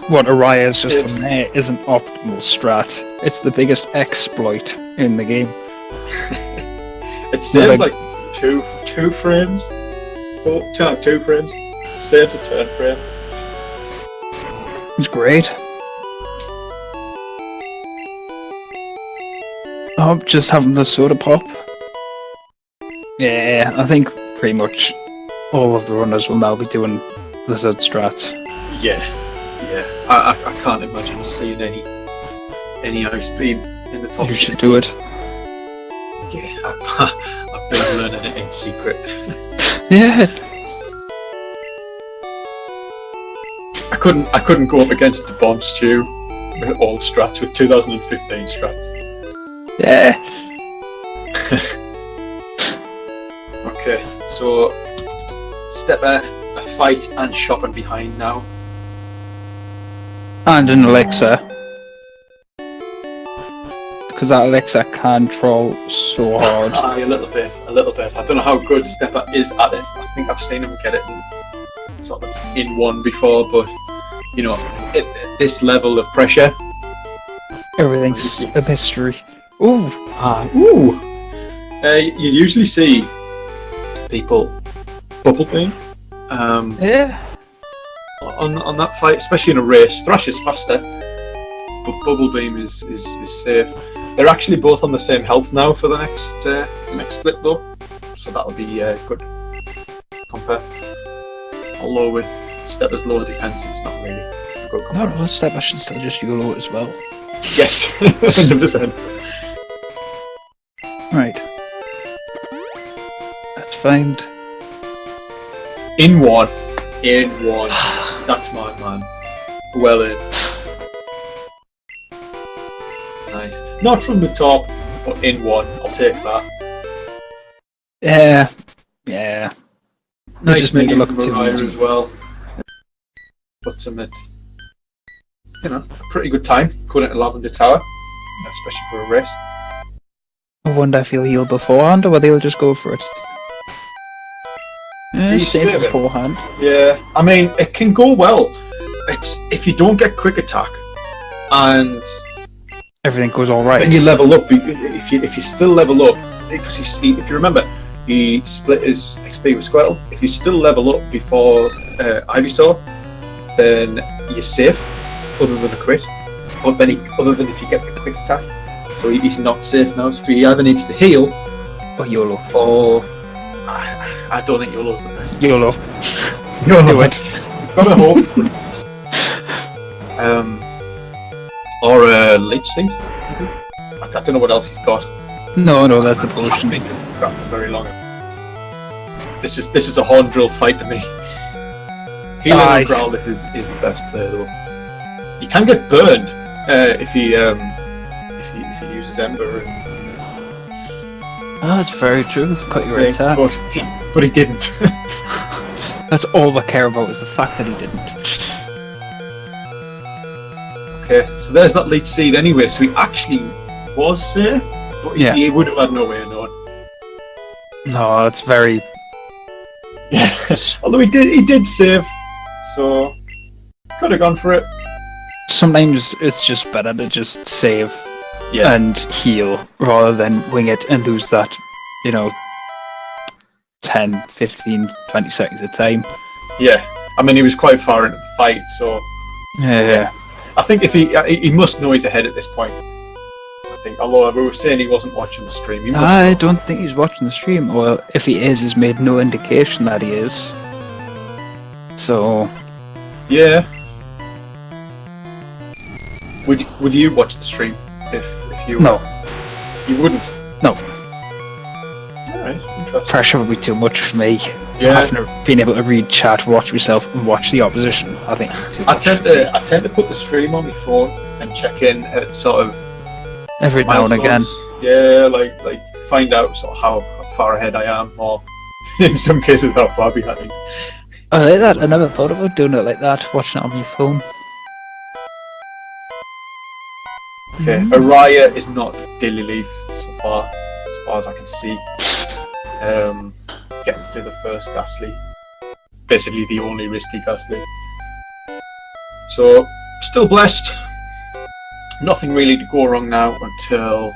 what Araya has just Saves. done there is an optimal strat. It's the biggest exploit in the game. It saves like two frames. 2 frames. It saves a turn frame. It's great. Oh, just having the soda pop. Yeah, I think pretty much all of the runners will now be doing Blizzard strats. Yeah. I can't imagine us seeing any ice beam in the top. You should do it. Yeah, I've been learning it in secret. Yeah. couldn't go up against the Bomb Stew with old strats, with 2015 strats. Yeah. Okay, so Stepper, a fight and shopping behind now. And an elixir. Because that elixir can troll so hard. Aye, a little bit. I don't know how good Stepper is at it. I think I've seen him get it in one before, but you know, at this level of pressure, Everything's a mystery. Ooh. Ooh. You usually see people bubble beam. Yeah. On that fight, especially in a race. Thrash is faster, but Bubble Beam is safe. They're actually both on the same health now for the next split though, so that'll be good compare. Although with Stepper's lower defense, it's not really a good comparison. No, Stepper should still just YOLO as well. Yes, 100%. Right. Let's find. In one. That's my man. Well in. Nice. Not from the top, but in one. I'll take that. Yeah. Yeah. They Nice just made it minion look from too Araya easy. as well. Puts him at, you know, a pretty good time going at Lavender Tower, especially for a race. I wonder if he'll heal beforehand or whether he'll just go for it. He's Save saving. beforehand. Yeah, I mean, it can go well. It's if you don't get quick attack and Everything goes alright. then you level up. If you still level up, because if you remember, he split his XP with Squirtle. If you still level up before Ivysaur, then you're safe, other than a crit. But then other than if you get the quick attack, so he's not safe now. So he either needs to heal Or YOLO. or I don't think YOLO's the best. YOLO. YOLO it. Gotta hope. Or a Leech Seed. I don't know what else he's got. No, that's the I potion. think it's got very long. This is a horn drill fight to me. Healing Aye. on Growlithe is the best player though. You can get burned if he uses Ember. Oh, that's very true. Cut your attack. But he didn't. That's all I care about is the fact that he didn't. Okay, so there's that Leech Seed anyway. So he actually was safe, but he would have had no way of knowing. No, it's very. Yeah. Although he did save, so could have gone for it. Sometimes it's just better to just save Yeah. and heal rather than wing it and lose that, 10, 15, 20 seconds of time. Yeah. I mean, he was quite far into the fight, so Yeah. I think if he must know he's ahead at this point. I think, although we were saying he wasn't watching the stream, he must I know. don't think he's watching the stream, or if he is, he's made no indication that he is. So, Yeah. Would you watch the stream if you? no. You wouldn't. No. Alright, interesting. Pressure would be too much for me. Yeah. Being able to read chat, watch myself, and watch the opposition. I think it's too I much. tend to put the stream on my phone and check in at sort of Every now and again. milestones. Yeah, like find out sort of how far ahead I am, or in some cases how far behind. I like that. I never thought about doing it like that, watching it on my phone. Okay, Araya is not Daily Leaf so far as I can see. Getting through the first Ghastly. Basically the only risky Ghastly. So, still blessed. Nothing really to go wrong now until...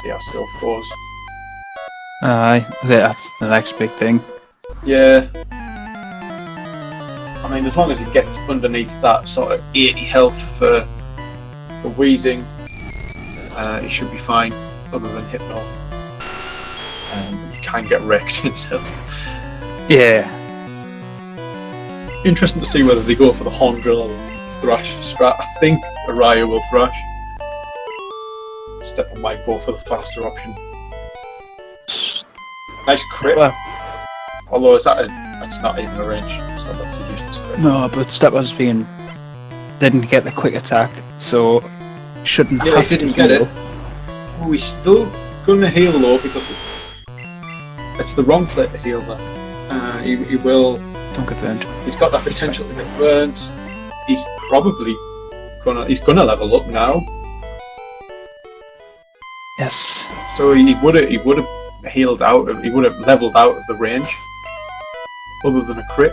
see how Sylph goes. Aye, that's the next big thing. Yeah. I mean, as long as he gets underneath that sort of 80 health for Wheezing, he should be fine, other than Hypno. He can get wrecked himself. Yeah. Interesting to see whether they go for the Horn Drill or Thrash strat. I think Araya will Thrash. Stepper might go for the faster option. Nice crit. Well, Although it's not even a range, so that's a useless crit. No, but Steppehaan's didn't get the quick attack, so shouldn't Yeah, have he didn't to get heal. it. Oh, he's still gonna heal though because it's the wrong play to heal that. He will. Don't get burned. He's got that potential to get burnt. He's probably gonna level up now. Yes. So he would have healed out. He would have leveled out of the range, other than a crit.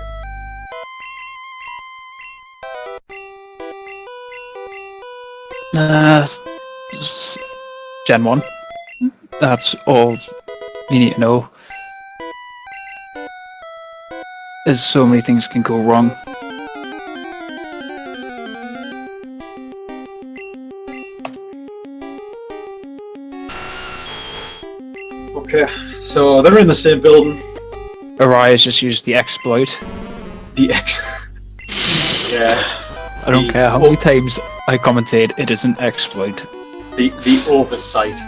Gen 1. That's all you need to know. There's so many things can go wrong. Okay, so they're in the same building. Araya's just used the exploit. The X. Yeah. I don't care how many times I commentate, it is an exploit. The oversight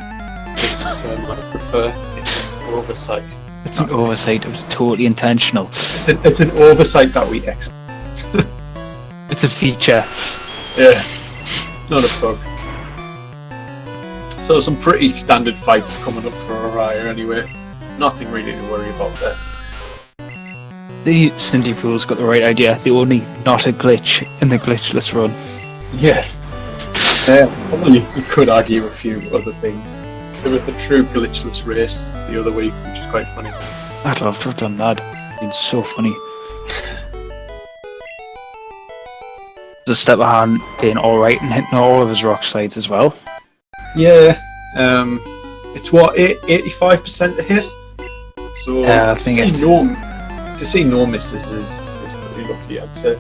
is the term I prefer. It's an oversight. It's an oversight, it was totally intentional. It's an oversight that we exploit. It's a feature. Yeah. Not a bug. So some pretty standard fights coming up for Araya anyway. Nothing really to worry about there. The Cindy Pool's got the right idea. The only not a glitch in the glitchless run. Yeah. Probably you could argue a few other things. There was the true glitchless race the other week, which is quite funny. I'd love to have done that. It's been so funny. The Steppehaan being alright and hitting all of his rock slides as well. Yeah. It's what 85% to hit. So Yeah, I think to see no misses is pretty lucky, I'd say.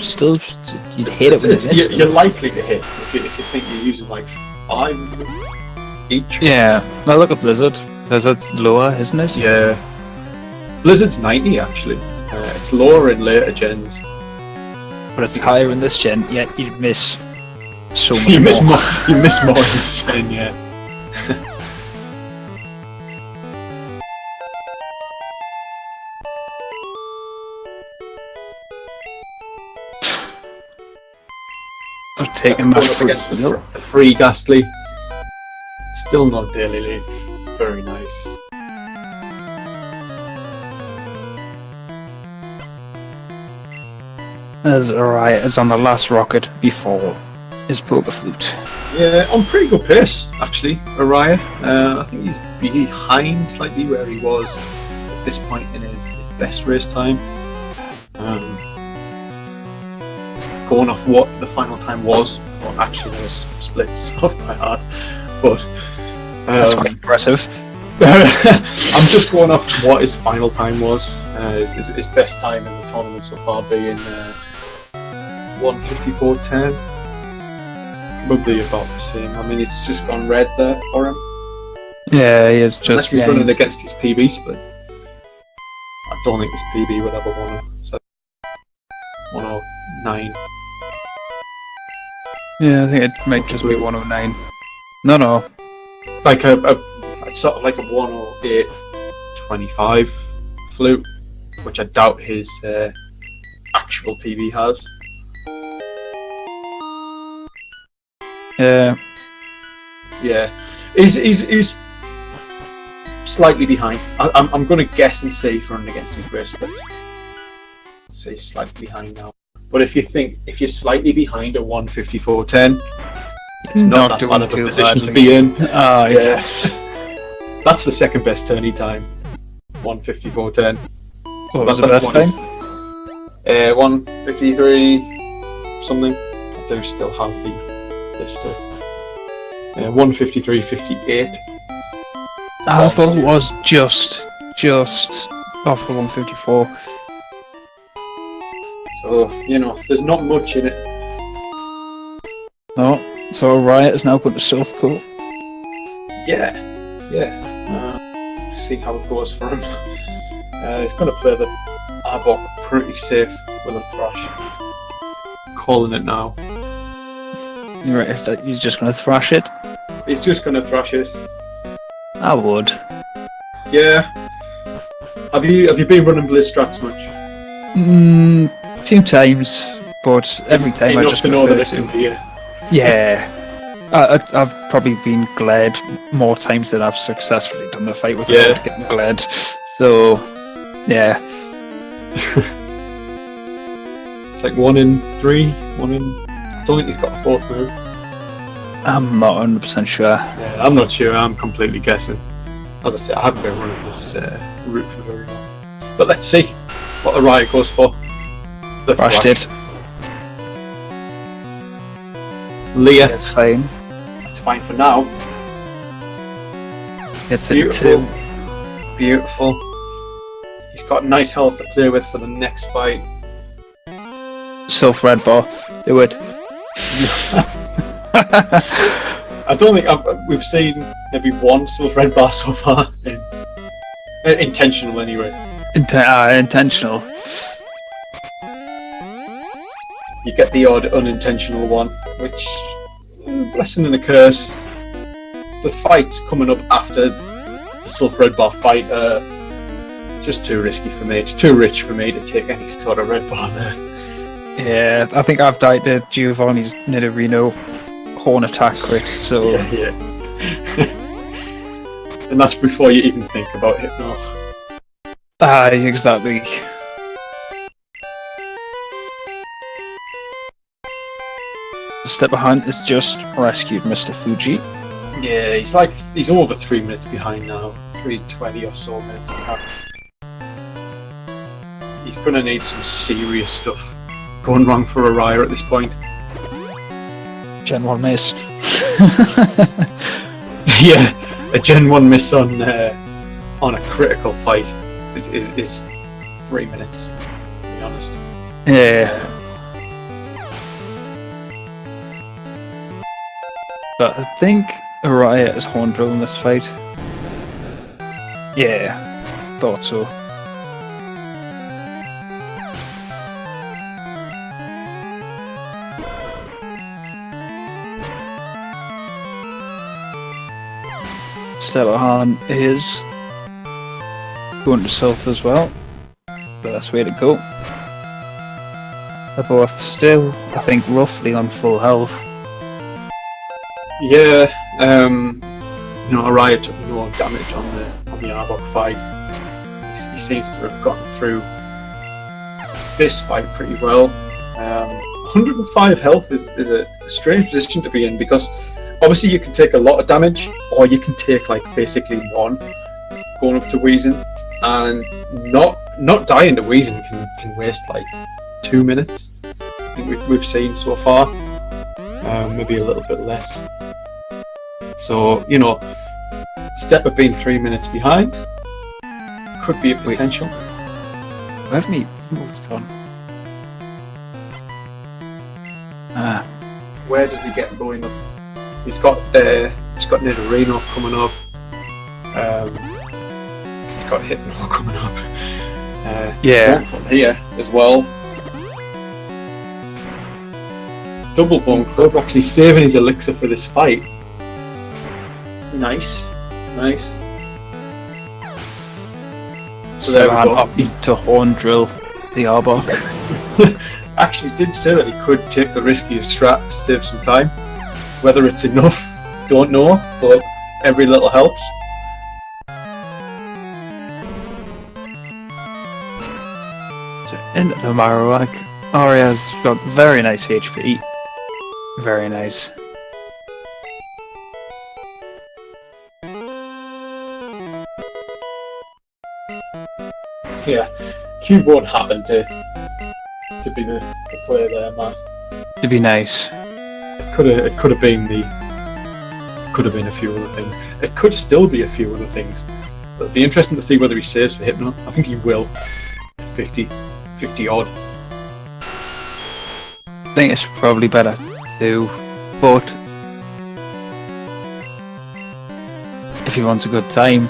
Still, you'd hit it when it missed. You're likely to hit if you think you're using like 5 each. Yeah. Now look at Blizzard. Blizzard's lower, isn't it? Yeah. Blizzard's 90 actually. It's lower in later gens. But it's higher in this gen, yet you'd miss so much You miss more. You miss more in this gen, yeah. They're taking my Going up fruit. against the free Ghastly. Still not Daily Leaf. Very nice. As Araya is on the last rocket before his poker flute. Yeah, on pretty good pace actually, Araya. I think he's behind slightly where he was at this point in his best race time. Going off what the final time was, well actually there's splits off by heart, but That's quite impressive. I'm just going off what his final time was. His best time in the tournament so far being 1:54.10. Probably about the same. I mean, it's just gone red there for him. Yeah, he is just. Unless he's running against his PB split. I don't think his PB would ever 109. Yeah, I think it might just be 109. No. Like it's sort of like a 108.25 flute, which I doubt his actual PB has. Yeah. Yeah, he's slightly behind. I'm going to guess and say he's running against his race splits. Say slightly behind now. But if you're slightly behind a 1:54.10, it's not that bad of a position to be in. Oh yeah. That's the second best tourney time. 1:54.10. What was the best time? 1:53 something. I do still have the list of 1:53.58. I thought it was just off the 154. So, there's not much in it. No, so Riot is now going to self coat. Yeah. See how it goes for him. He's going to play the Arbok pretty safe with a Thrash. Calling it now. You're right, if that, he's just going to thrash it. He's just going to Thrash it. I would. Yeah. Have you been running Blizz strats much? A few times, but every time I Enough just to know that prefer it can be. Yeah. I've probably been glared more times than I've successfully done the fight without getting glared. So, yeah. It's like 1 in 3, 1 in... I don't think he's got a 4th move. I'm not 100% sure. Yeah, I'm not sure, I'm completely guessing. As I say, I haven't been running this route for very long. But let's see what Araya goes for. The Crashed it. Leah. It's fine. It's fine for now. It's Beautiful. Beautiful. He's got nice health to play with for the next fight. Self red bar. Do it. I don't think we've seen maybe one self red bar so far. Intentional anyway. Intentional. You get the odd unintentional one, which blessing and a curse. The fights coming up after the self red bar fight are just too risky for me. It's too rich for me to take any sort of red bar there. Yeah, I think I've died to Giovanni's Nidorino horn attack crit, so... Yeah. And that's before you even think about Hypno. Exactly. Steppehaan has just rescued Mr. Fuji. Yeah, he's over 3 minutes behind now. 3:20 or so minutes behind. He's gonna need some serious stuff going wrong for Araya at this point. Gen 1 miss. Yeah, a Gen 1 miss on a critical fight is 3 minutes, to be honest. Yeah. But I think Araya is horn drill in this fight. Yeah, thought so. Steppehaan is going to self as well. Best way to go. They're both still, I think, roughly on full health. Yeah, Araya took no damage on the Arbok fight. He seems to have gotten through this fight pretty well. 105 health is a strange position to be in, because obviously you can take a lot of damage, or you can take like basically one going up to Wheezing, and not dying to Wheezing can waste like 2 minutes. I think we've seen so far, maybe a little bit less. So Stepper being 3 minutes behind could be a potential. Where have me? Oh, it's gone. Where does he get low enough? He's got Nidorino coming up. He's got Hypno coming up. From here as well. Double bunk club, actually saving his elixir for this fight. Nice. So there we go. Up to horn drill the Arbok. Actually did say that he could take the riskiest strat to save some time. Whether it's enough, don't know, but every little helps. So into the Marowak. Araya's got very nice HP. Very nice. Yeah, Cube won't happen to be the player there, man. To be nice. It could have been a few other things. It could still be a few other things. But it'd be interesting to see whether he saves for Hypno. I think he will. 50 odd. I think it's probably better too, but if he wants a good time.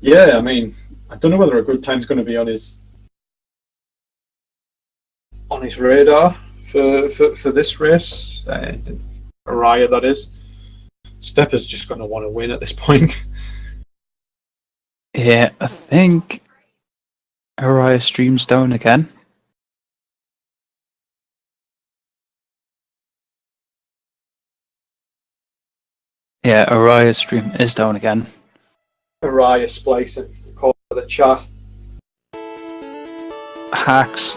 Yeah, I mean, I don't know whether a good time's going to be on his radar for this race. Araya, that is. Stepper's just going to want to win at this point. Yeah, I think Araya stream's down again. Yeah, Araya's stream is down again. Araya splicing, call for the chat. Hacks.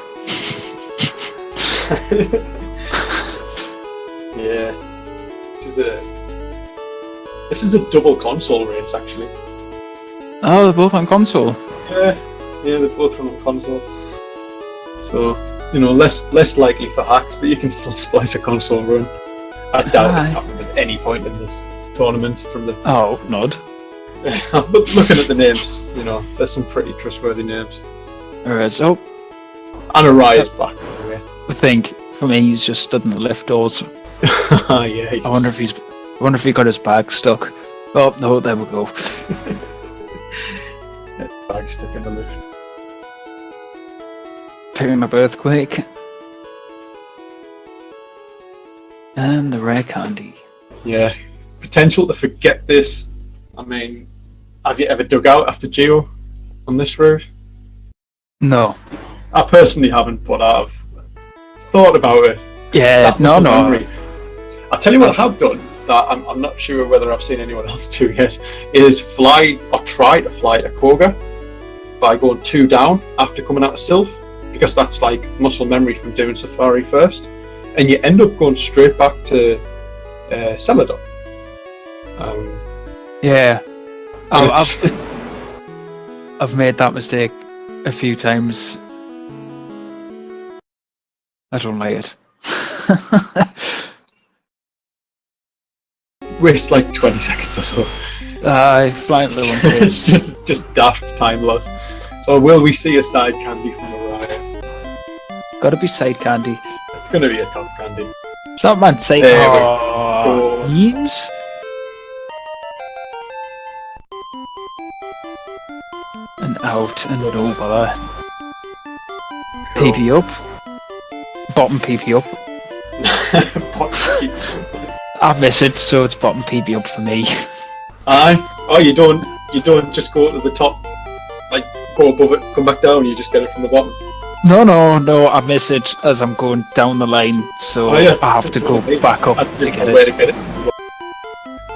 Yeah. This is a double console race, actually. Oh, they're both on console. Yeah, they're both on console. So, less likely for hacks, but you can still splice a console run. I doubt it's happened at any point in this tournament from the... Oh, nod. But looking at the names, there's some pretty trustworthy names. There is. Oh. And Araya's back, anyway. I think, for me, he's just stood in the lift doors. Yeah. I wonder if he got his bag stuck. Oh, no, there we go. Bag stuck in the lift. Picking up Earthquake. And the rare candy. Yeah. Potential to forget this. I mean, have you ever dug out after Geo on this route? No. I personally haven't, but I've thought about it. Yeah, no. Memory. I'll tell you what I have done, that I'm not sure whether I've seen anyone else do yet, is fly, or try to fly a Koga by going 2 down after coming out of Sylph, because that's like muscle memory from doing Safari first, and you end up going straight back to Celadon. Yeah. I've made that mistake a few times. I don't like it. Waste like 20 seconds or so. Flying at the one It's just daft time loss. So will we see a side candy from Araya? Gotta be side candy. It's gonna be a top candy. It's not man side. There we Oh, memes. And out and over. Cool. PP up. Bottom PP up. I miss it, so it's bottom PP up for me. Aye. Oh, you don't just go to the top, like go above it, come back down. You just get it from the bottom. No, I miss it as I'm going down the line, so I have to go back up to get it.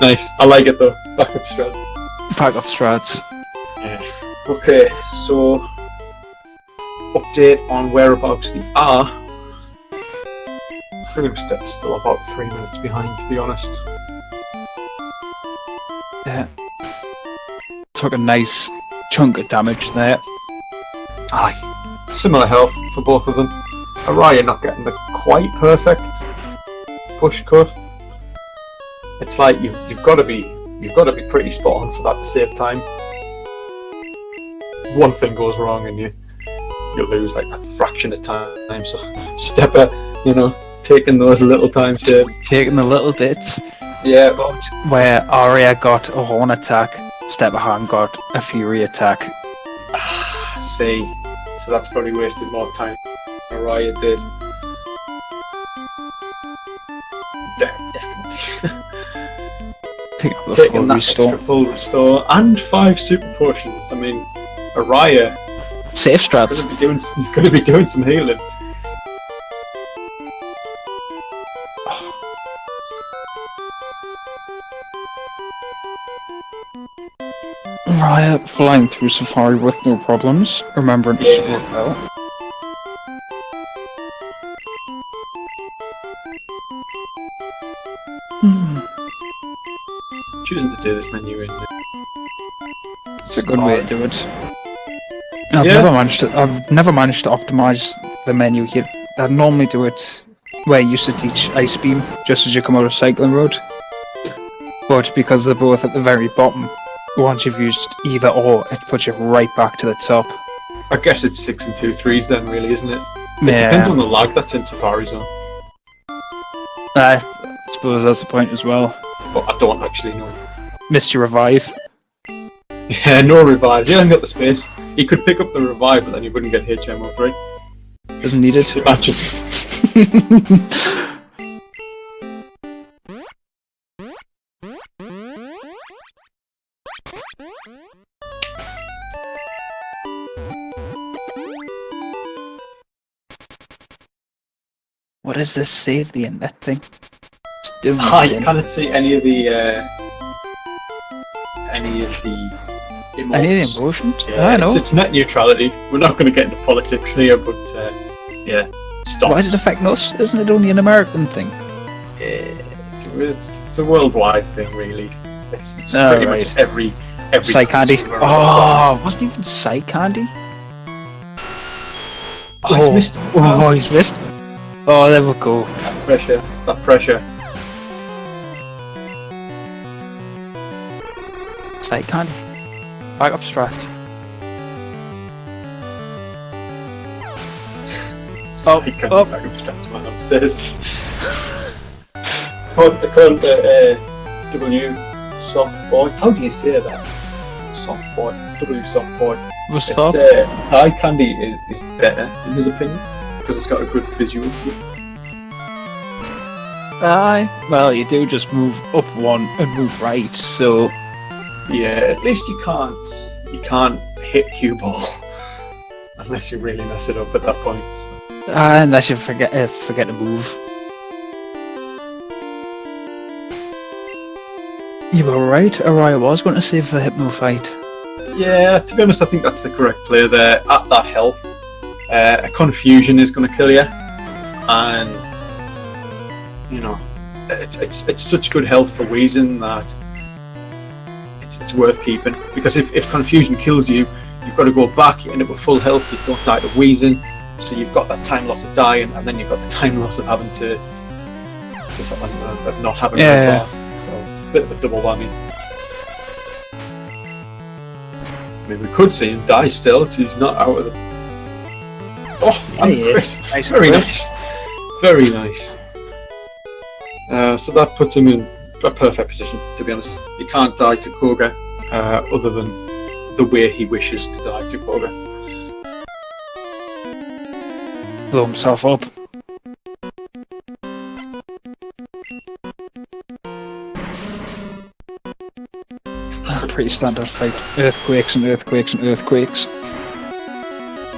Nice. I like it though. Back up strats. Back up strats. Yeah. Okay, so update on whereabouts they are. I think I'm still about 3 minutes behind, to be honest. Yeah. Took a nice chunk of damage there. Aye. Similar health for both of them. Araya not getting the quite perfect push cut. It's like you've got to be pretty spot on for that to save time. One thing goes wrong and you lose like a fraction of time. So Stepper, taking those little time saves. Taking the little bits. Yeah. But where Araya got a horn attack, Steppehaan got a fury attack. See. So that's probably wasted more time than Araya did. Definitely. Taking that extra full restore and 5 super potions. I mean, Araya safe strats. Going to be doing some healing. Araya flying through Safari with no problems, remembering to support well. Choosing to do this menu in. It's a good way to do it. I've never managed to optimize the menu here. I normally do it where I used to teach Ice Beam just as you come out of Cycling Road. But because they're both at the very bottom, once you've used either or, it puts you right back to the top. I guess it's 6 and 2 3s then, really, isn't it? It depends on the lag that's in Safari Zone. I suppose that's the point as well. But I don't actually know. Missed your revive. Yeah, no revives. He hasn't got the space. He could pick up the revive, but then he wouldn't get HMO3. Doesn't need it. Imagine. does this save the internet thing? It's doing I nothing. cannot see any of the emotes. emotions? Yeah, I know. it's net neutrality. We're not going to get into politics here, but yeah, stop. Why is it affecting us? Isn't it only an American thing? It's a worldwide thing, really. It's Oh, pretty right. much every Psy candy. consumer on the planet. Oh, wasn't even Psy candy? Oh, he's missed. Oh, he's missed. Oh, there we go. That pressure. Psy candy. Back up strat. Oh, he can't back up stats, man. Upstairs. According to W soft boy. How do you say that? Soft boy. W soft boy. What's It's up? eye candy is better in his opinion because it's got a good visual. Aye. Well, you do just move up one and move right, so Yeah, at least you can't hit cue ball unless you really mess it up at that point. unless you forget to move. You were right. Araya was going to save the hypno fight. Yeah, to be honest, I think that's the correct play there. At that health, a confusion is going to kill you, and you know, it's such good health for Weezing that it's worth keeping. Because if confusion kills you, you've got to go back. You end up with full health. You don't die to Weezing, so you've got that time loss of dying, and then you've got the time loss of having to sort of not having Yeah. a bar. So it's a bit of a double whammy. I mean, we could see him die still, so he's not out of the. Oh, and Yeah, crit. nice Very crit. nice. Very nice. So that puts him in a perfect position, to be honest. He can't die to Koga other than the way he wishes to die to Koga. Blow himself up. Pretty standard fight. Earthquakes and earthquakes and earthquakes.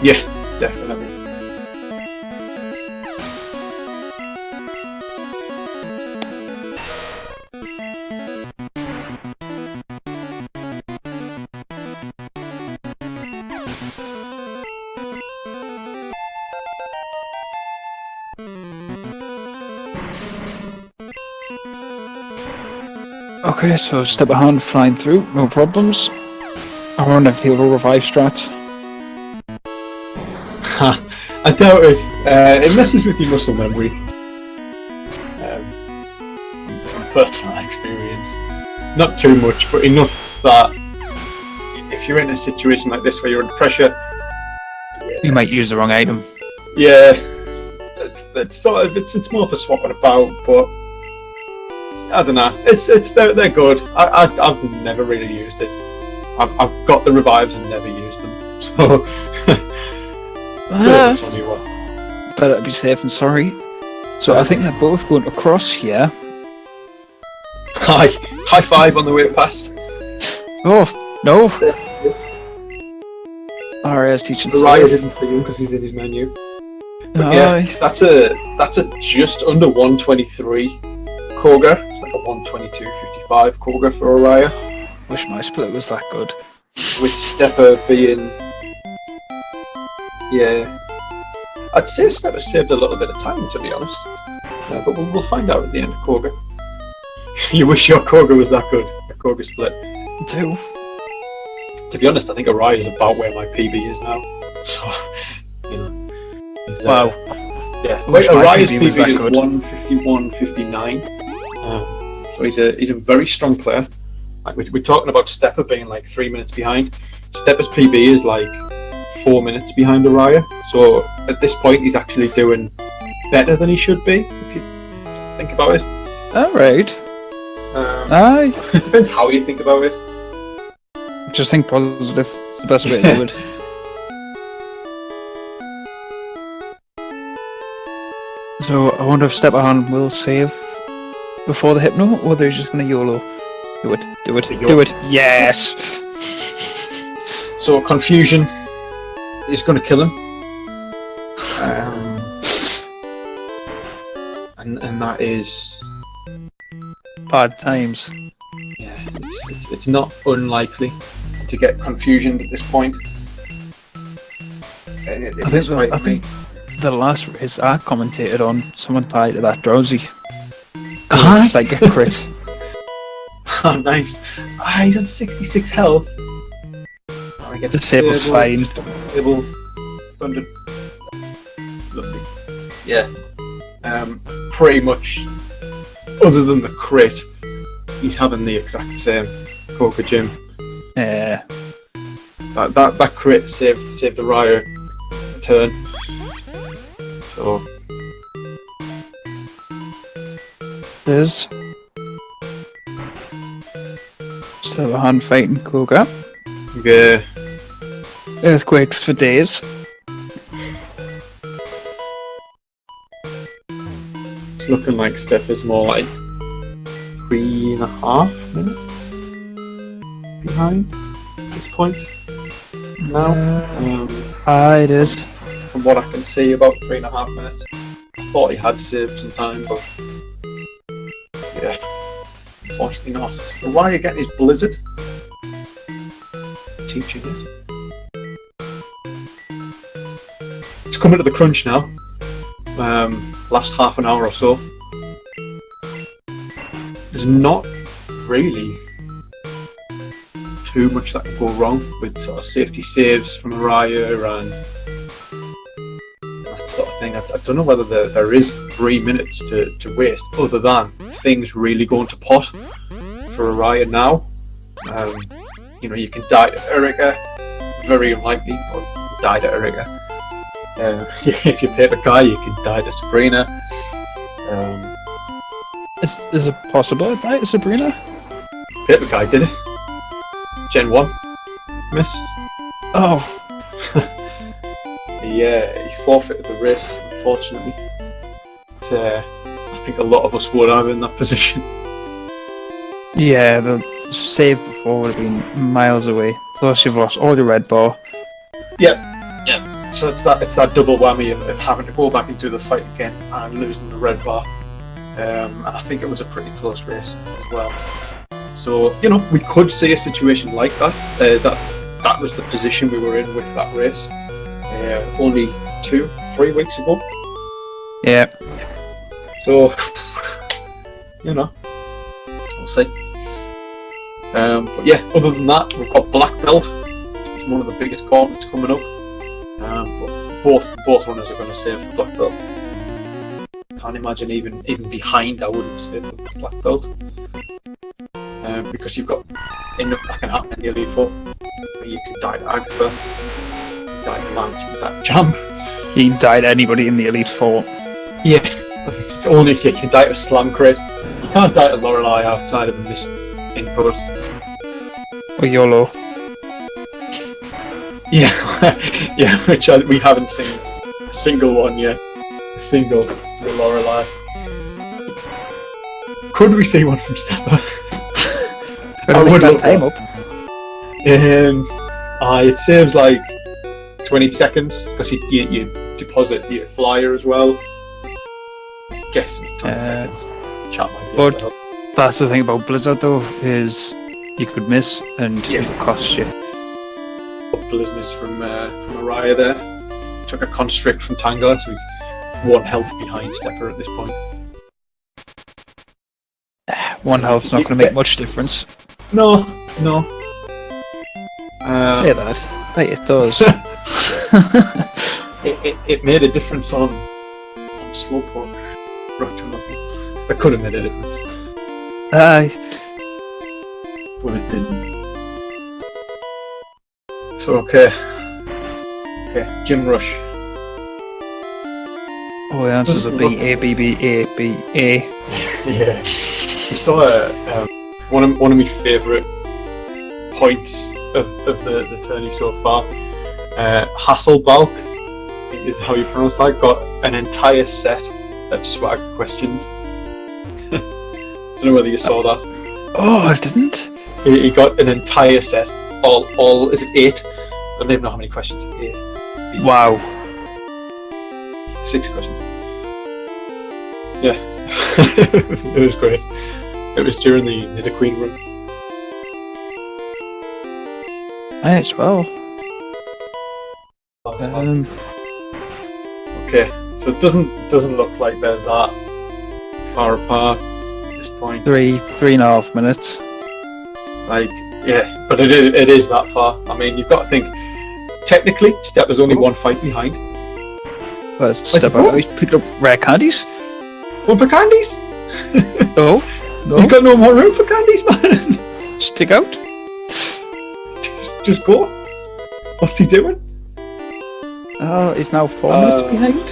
Yeah, definitely. Okay, so Steppehaan flying through, no problems. I wonder if he'll revive strats. I doubt it. It messes with your muscle memory. From personal experience. Not too much, but enough that if you're in a situation like this where you're under pressure, You might use the wrong item. yeah, it's sort of it's more for swapping about, but I don't know. They're good. I've never really used it. I've got the revives and never used them. So bit of a funny one. Better to be safe than sorry. So I think they're both going across here. High five on the way past. Oh, no! Yes. Araya's teaching Araya safe. didn't see him because he's in his menu. But yeah, Aye. that's a just under 123 Koga. It's like a 122.55 Koga for Araya. Wish my split was that good. With Stepper being, yeah, I'd say Stepper saved a little bit of time, to be honest. But we'll find out at the end of Koga. You wish your Koga was that good, a Koga split. Do. To be honest, I think Araya is about where my PB is now. So, you know, he's, Wow. yeah. Wish Wait, my Araya's PB was PB that is good. 151.59. So he's a very strong player. Like we're talking about Stepper being like 3 minutes behind. Stepper's PB is like 4 minutes behind Araya. So at this point, he's actually doing better than he should be. If you think about it, Alright. Aye. it depends how you think about it. Just think positive. It's the best way to do it. So I wonder if Steppehaan will save before the hypno, or they're just gonna YOLO. Do it. Do it. Do it. Yes! So confusion is going to kill him. and that is, Bad times. yeah, it's not unlikely to get confusion at this point. I think the last race I commentated on, someone died to that drowsy. It's like a crit. Oh, nice. He's on 66 health. I get Disable's fine. Disable. Thunder. Lovely. Yeah. Pretty much, other than the crit, he's having the exact same Poker Jim. Yeah. That crit saved Araya a turn. So There's Steppehaan fighting Koga. yeah. Earthquakes for days. It's looking like Steph is more like 3.5 minutes behind at this point now. It is. From what I can see, about 3.5 minutes. I thought he had saved some time, but yeah, unfortunately not. So why are you getting his blizzard? Teaching it. It's coming to the crunch now. Last half an hour or so. There's not really too much that can go wrong with sort of safety saves from Araya and that sort of thing. I don't know whether there is 3 minutes to waste, other than things really going to pot for Araya now. You know, you can die to Erika, very unlikely, or die to Erika. If you paper guy, you can die to Sabrina. Is it possible to die to Sabrina? Paper guy did it. Gen 1. Miss. Oh. He forfeited the race, unfortunately. But, I think a lot of us would have in that position. Yeah, the save before would have been miles away. Plus you've lost all your red bar. Yep. So it's that double whammy of having to go back into the fight again and losing the red bar. And I think it was a pretty close race as well. So, you know, we could see a situation like that. That was the position we were in with that race. Only 2-3 weeks ago. Yeah. So, you know, we'll see. But yeah, other than that, we've got Black Belt. It's one of the biggest tournaments coming up. But both runners are going to save for Black Belt. Can't imagine even behind, I wouldn't say, for Black Belt. Because you've got enough that can happen in the Elite Four. You could die to Agatha, die to Lance with that jump. You can die to anybody in the Elite Four. Yeah, it's only if you can die to Slam Crit. You can't die to Lorelei outside of a missed input. Or YOLO. Yeah, yeah, which we haven't seen a single one yet. A single Lorelei. Could we see one from Stepper? I would look time up. It saves like 20 seconds because you deposit your flyer as well. Guess 20 seconds. Chat might be But able to help. that's the thing about Blizzard though, is you could miss and Yeah. it costs you. Business from Araya there. Took a constrict from Tangler, so he's 1 health behind Stepper at this point. One health's not going to make much difference. No. Say that. Right, it does. It made a difference on Slowpoke. It could have made a difference, Aye. but it didn't. So okay, Gym Rush. All the answers are B, A, B, B, A, B, A. Yeah, you saw one of my favourite points of the tourney so far. Hasselbalk, I think is how you pronounce that, got an entire set of swag questions. Don't know whether you saw that. Oh, I didn't? He got an entire set. All is it 8? I don't even know how many questions. 8. Wow. 6 questions. Yeah, it was great. It was during the Nidoqueen run. Might as well. That's fun. Okay, so it doesn't look like they're that far apart at this point. 3.5 minutes. Like, yeah, but it is that far. I mean, you've got to think. Technically, Steppe's only one fight behind. Well, Steppehaan picked up rare candies. One for candies? No. He's got no more room for candies, man. Stick out. Just go. What's he doing? Oh, he's now 4 minutes behind.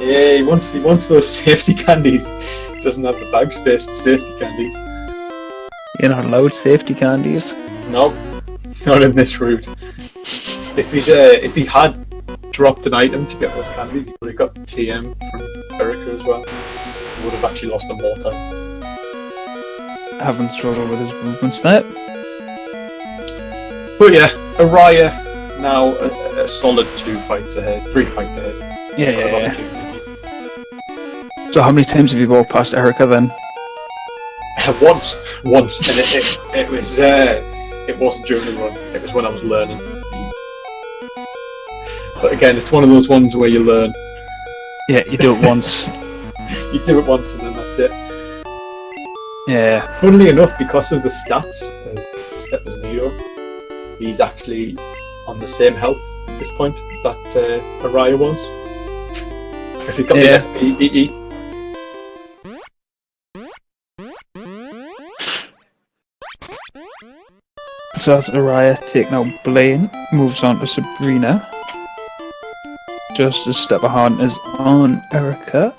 Yeah, he wants those safety candies. Doesn't have the bag space for safety candies. You're not allowed safety candies. No, not in this route. If he had dropped an item to get those candies, he would have got TM from Erica as well. He would have actually lost him more time. Haven't struggled with his movements there. But yeah, Araya now a solid 3 fights ahead. Yeah. So how many times have you walked past Erica then? Once, and it wasn't during the run. It was when I was learning. But again, it's one of those ones where you learn. Yeah, you do it once. You do it once and then that's it. Yeah. Funnily enough, because of the stats of Steppe's Nido, he's actually on the same health at this point that Araya was. Because he's got the FBEE. So that's Araya taking out Blaine, moves on to Sabrina. Just as Steppehaan is on Erica.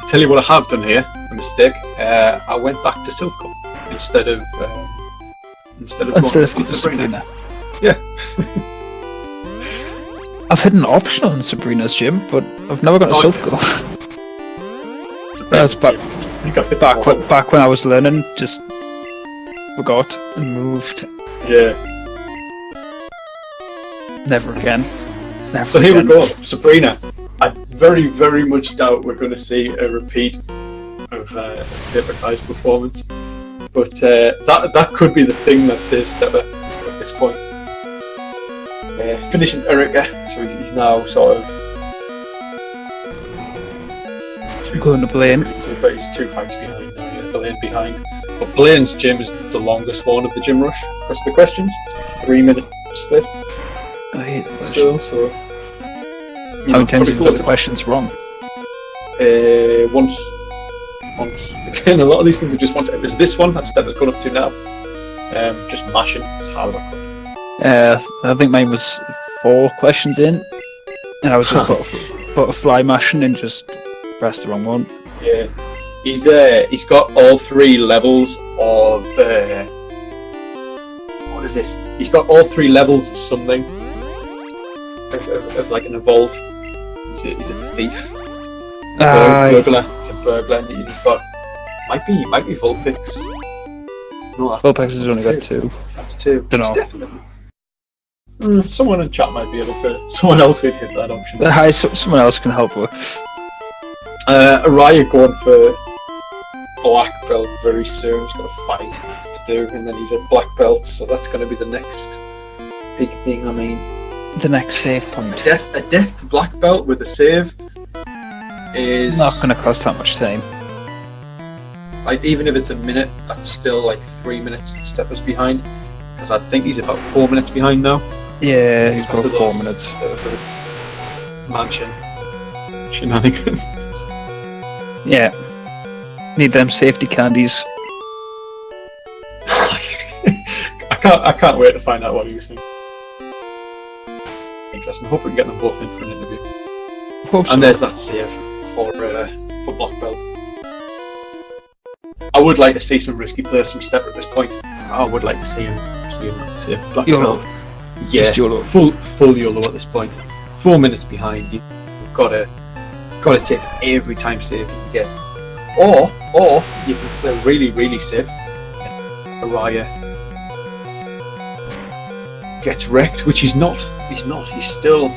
I tell you what I have done here, a mistake. I went back to Silphco instead of going to Sabrina. Yeah. I've hit an option on Sabrina's gym, but I've never got to Silphco. That's back when I was learning, just forgot and moved. Yeah. Never again. So here we go, Sabrina. I very, very much doubt we're going to see a repeat of Paper Kai's performance, but that could be the thing that saves Steppe at this point. Finishing Erica, so he's now sort of going to Blaine. He's 2 fights behind now. Yeah, Blaine behind, but Blaine's gym is the longest one of the gym rush. Because of the questions, it's a 3-minute split. I hate the questions. So how many times have you got the questions wrong? Once. Again, a lot of these things are just once. It was this one that Steppe's gone up to now. Just mashing as hard as I could. I think mine was 4 questions in, and I was just put a fly mashing and just pressed the wrong one. Yeah, he's got all 3 levels of what is it? He's got all 3 levels of something of like an evolve. He's a thief, a burglar, and he's got might be Vulpix. No, Vulpix has only got 2. That's 2. Dunno. Definitely. Someone in chat might be able to. Someone else who's hit that option. Hi, someone else can help with. Araya going for black belt very soon. He's got a fight to do, and then he's a black belt, so that's going to be the next big thing. I mean, the next save point. A death to black belt with a save is not going to cost that much time. Like, even if it's a minute, that's still like 3 minutes that Steppe's behind. Because I think he's about 4 minutes behind now. Yeah, he's got 4 minutes. Mansion shenanigans. Yeah. Need them safety candies. I can't wait to find out what he was thinking. Interesting. I hope we can get them both in for an interview. Hope so. And there's that save for black belt. I would like to see some risky plays from Steppe at this point. I would like to see him save black YOLO. belt. Yeah, YOLO. Full YOLO at this point. 4 minutes behind. You've got to take every time save you can get, or you can play really, really safe. Araya gets wrecked, which he's not. He's not. He's still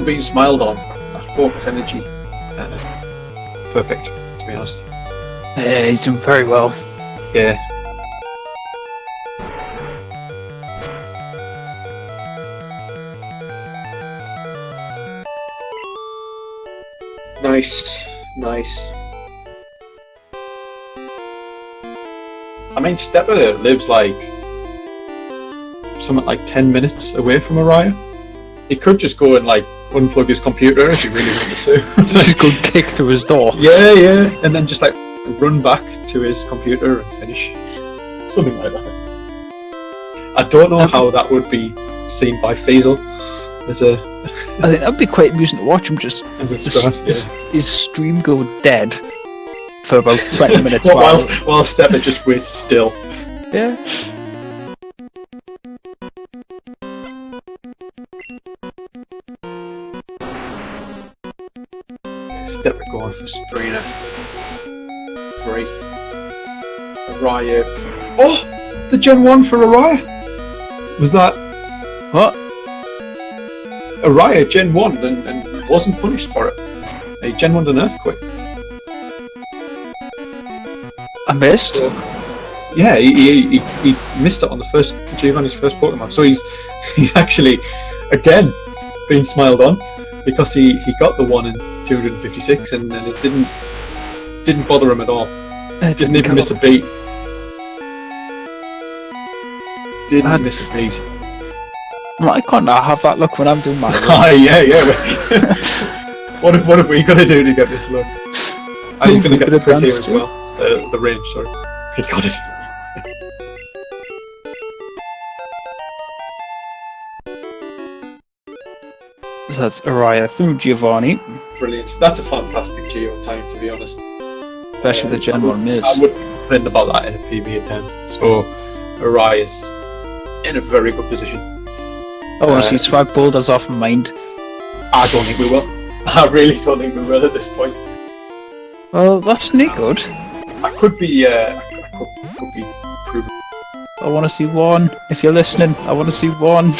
being smiled on at focus energy. Perfect, to be honest. Yeah, he's doing very well. Yeah. Nice. I mean, Steppehaan lives like something like 10 minutes away from Araya. He could just go and like unplug his computer if he really wanted to. Just go kick through his door. Yeah, and then just like run back to his computer and finish. Something like that. I don't know how that would be seen by Faisal as a. I think that'd be quite amusing to watch him just his stream go dead for about 20 minutes while Steppehaan just waits still. Yeah. Steppehaan going for Sabrina. 3. Araya. Oh! The Gen 1 for Araya! Was that... What? Araya Gen 1 and wasn't punished for it. He Gen 1'd an earthquake. I missed? Yeah, he missed it on the first Giovanni's first Pokemon. So he's actually, again, being smiled on because he got the 1 in 256 and it didn't bother him at all. Didn't even miss a beat. Didn't miss a beat. Why can't I have that look when I'm doing my yeah. What have we got to do to get this look? And he's going to get the prick here as well. The range, sorry. He got it. So that's Araya through Giovanni. Brilliant. That's a fantastic Geo time, to be honest. Especially the Gen 1 miss. I wouldn't complain about that in a PB attempt. So Araya's in a very good position. I want to see Swag Boulders off in mind. I don't think we will. I really don't think we will at this point. Well, that's not good. I could be proven. I want to see one. If you're listening, I want to see one.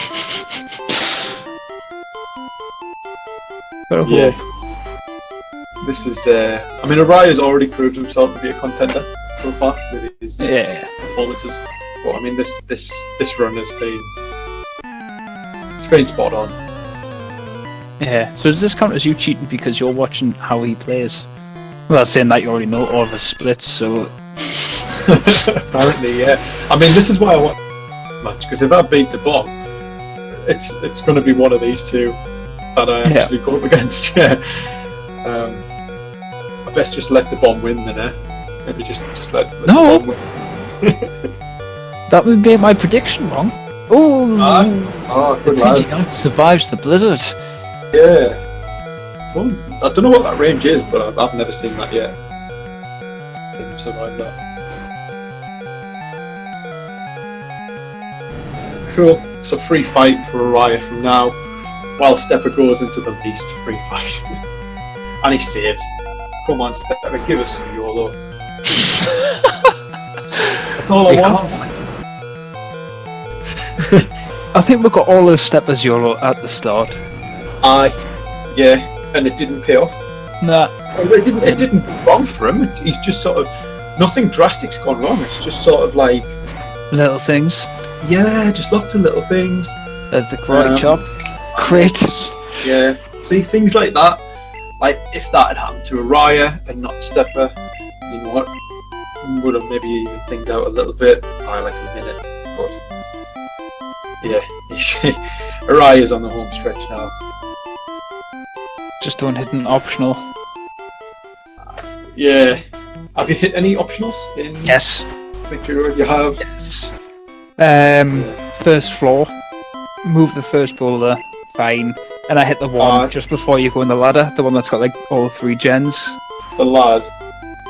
Got a Yeah. hope. This is. I mean, Araya's already proved himself to be a contender so far with his performances. But I mean, this run has been. It's been spot on. Yeah. So does this count as you cheating because you're watching how he plays? Well, saying that you already know all of his splits, so. Apparently, yeah. I mean, this is why I want match because if I beat the bomb, it's going to be one of these two that I actually go up against. Yeah. I best just let the bomb win then, eh? Maybe just let the bomb win. That would be my prediction wrong. Oh, the good lad. PG survives the blizzard. Yeah. I don't know what that range is, but I've never seen that yet. Didn't survive that. Cool. So free fight for Araya from now, while Steppehaan goes into the least free fight. And he saves. Come on, Steppehaan, give us some YOLO. That's all I want. I think we got all those Steppehaan's YOLO at the start. Yeah, and it didn't pay off. Nah. It didn't go wrong for him. He's just sort of nothing drastic's gone wrong. It's just sort of like little things. Yeah, just lots of little things. There's the karate chop. Great. Yeah. See, things like that. Like if that had happened to Araya and not Steppehaan, you know what? Would have maybe even things out a little bit by like a minute. But yeah, Araya's on the home stretch now. Just don't hit an optional. Yeah. Have you hit any optionals in Yes. Victory Road? You have? Yes. First floor. Move the first boulder. Fine. And I hit the one just before you go in the ladder. The one that's got like all 3 gens. The lad.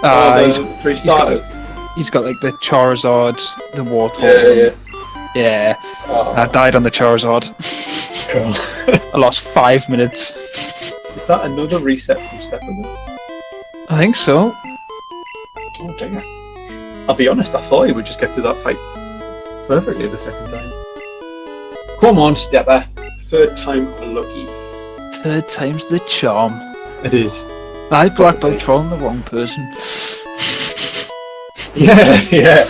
The 3 starters. He's got like the Charizard, the Warthog. Yeah. Oh. I died on the Charizard. I lost 5 minutes. Is that another reset from Steppehaan? I think so. Oh, dang it. I'll be honest, I thought he would just get through that fight perfectly the second time. Come on, Stepper. Third time lucky. Third time's the charm. It is. I black belt trolling the wrong person. Yeah.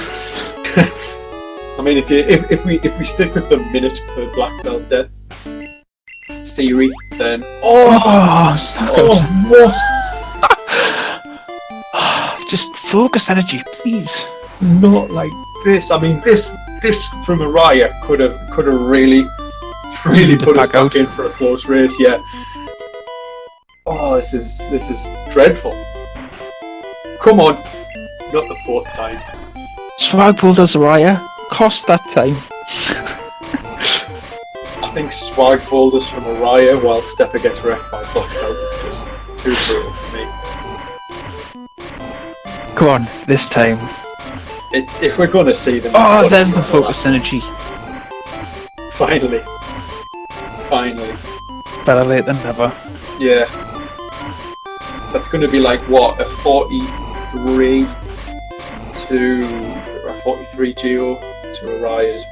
I mean, if we stick with the minute per black belt death theory, then what? Just focus energy, please. Not like this. I mean, this from Araya could have really put us back in for a close race. Yeah. Oh, this is dreadful. Come on, not the fourth time. Swag pulled us Araya. Cost that time. I think Swag boulders from Araya while Stepper gets wrecked by black belt is just too brutal for me. Come on, this time. It's if we're gonna see them. Oh, there's the focus energy. Finally. Better late than never. Yeah. So that's going to be like what, a 43 Geo to Araya's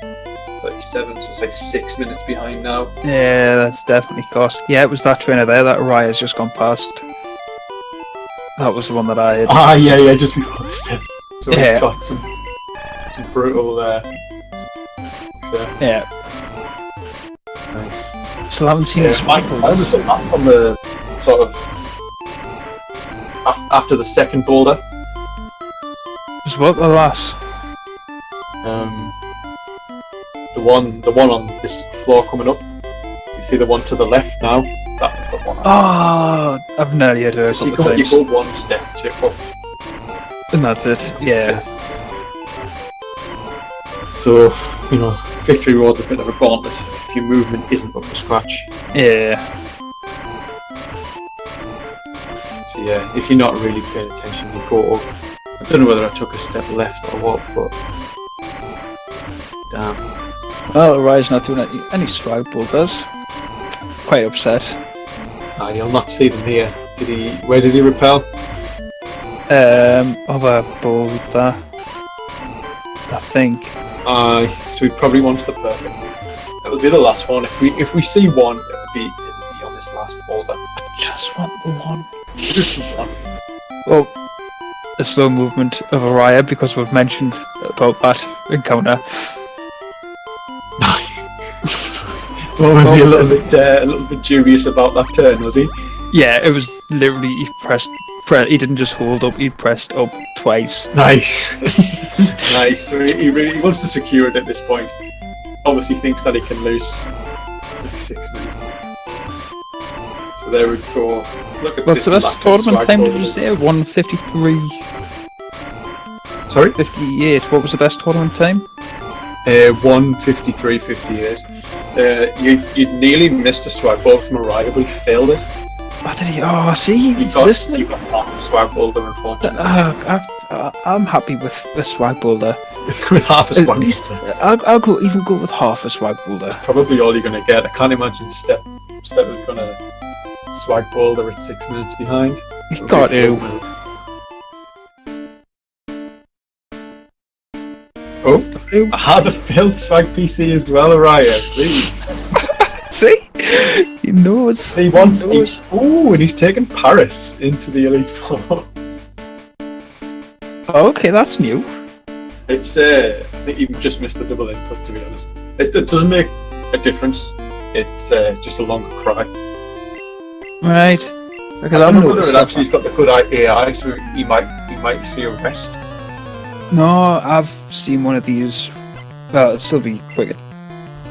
37, so it's like 6 minutes behind now. Yeah, that's definitely cost. Yeah, it was that trainer there that Araya's just gone past. That was the one that I had. Ah, yeah, just before the step. So yeah. It's got some brutal there. Yeah. Nice. Still haven't seen this. I was up on the sort of after the second boulder. Was what the last? The one on this floor coming up. You see the one to the left now? That was the one. Oh, I've nearly heard her a couple of times. You go one step, tip up. And that's it, yeah. So, victory road's a bit of a gauntlet if your movement isn't up to scratch. Yeah. So yeah, if you're not really paying attention, you go up. I don't know whether I took a step left or what, but damn. Well, Araya's not doing any swag boulders. Quite upset. You'll not see them here. Where did he repel? Other boulder. I think. So he probably wants the perfect. It'll be the last one. If we see one, it'll be on this last boulder. I just want the one. Just one. Well, the slow movement of Araya, because we've mentioned about that encounter. Well, was he a little bit dubious about that turn? Was he? Yeah, it was literally he pressed. He didn't just hold up; he pressed up twice. Nice, nice. So he really wants to secure it at this point. Obviously, thinks that he can lose 6 minutes. So there we go. Look at What's the best tournament time? Did you say 1:53? Sorry, 58. What was the best tournament time? 1:53.58. You nearly missed a swag ball from Araya, but he failed it. Oh, did he? Oh, see, he's listening. You got half a swag boulder, unfortunately. I'm happy with the swag boulder. With half a swag boulder. At least I'll even go with half a swag boulder. Probably all you're going to get. I can't imagine Step is going to swag boulder at 6 minutes behind. You got to. Oh, I had a failed swag PC as well, Araya, please. See? He knows. He wants. Oh, and he's taken Paris into the Elite Four. Okay, that's new. It's. I think you just missed the double input, to be honest. It doesn't make a difference. It's just a longer cry. Right. Because I don't know whether it actually has got the good AI, so he might see a rest. No, I've seen one of these. Well, it'll still be quick.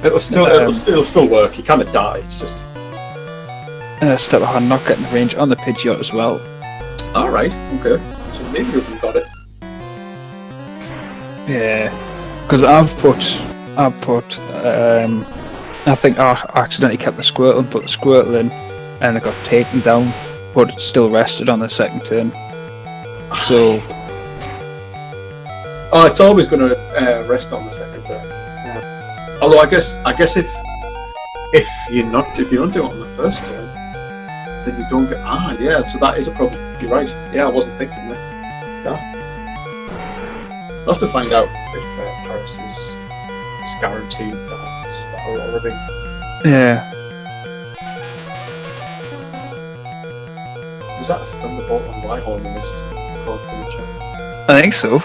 It'll still work. He kind of died. It's just. Steppehaan not getting the range on the Pidgeot as well. All right. Okay. So maybe you've got it. Yeah, because I've put. I think I accidentally kept the Squirtle and put the Squirtle in, and it got taken down, but it still rested on the second turn. So. Oh, it's always going to rest on the second turn. Yeah. Although I guess if you don't do it on the first turn, then you don't get. Yeah. So that is a problem. You're right. Yeah, I wasn't thinking that. Yeah. I'll have to find out if Paris is guaranteed that already. Yeah. Was that a thunderbolt on Whitehall we missed? Called Punisher? I think so.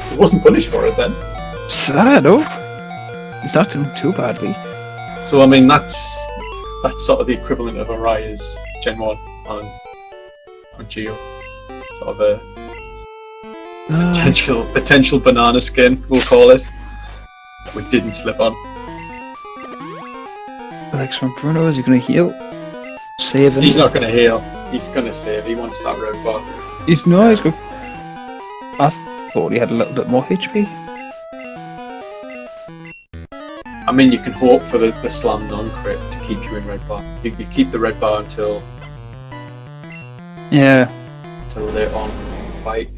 He wasn't punished for it then. Sad, though. He's not doing too badly. So I mean that's sort of the equivalent of Araya's Gen 1 on Geo. Sort of a potential banana skin, we'll call it. That we didn't slip on. Alex from Bruno, is he going to heal? Save him? He's not going to heal. He's going to save. He wants that red bar. He's good. I thought he had a little bit more HP. I mean, you can hope for the slam non-crit to keep you in red bar. You keep the red bar until Yeah. later on in the fight.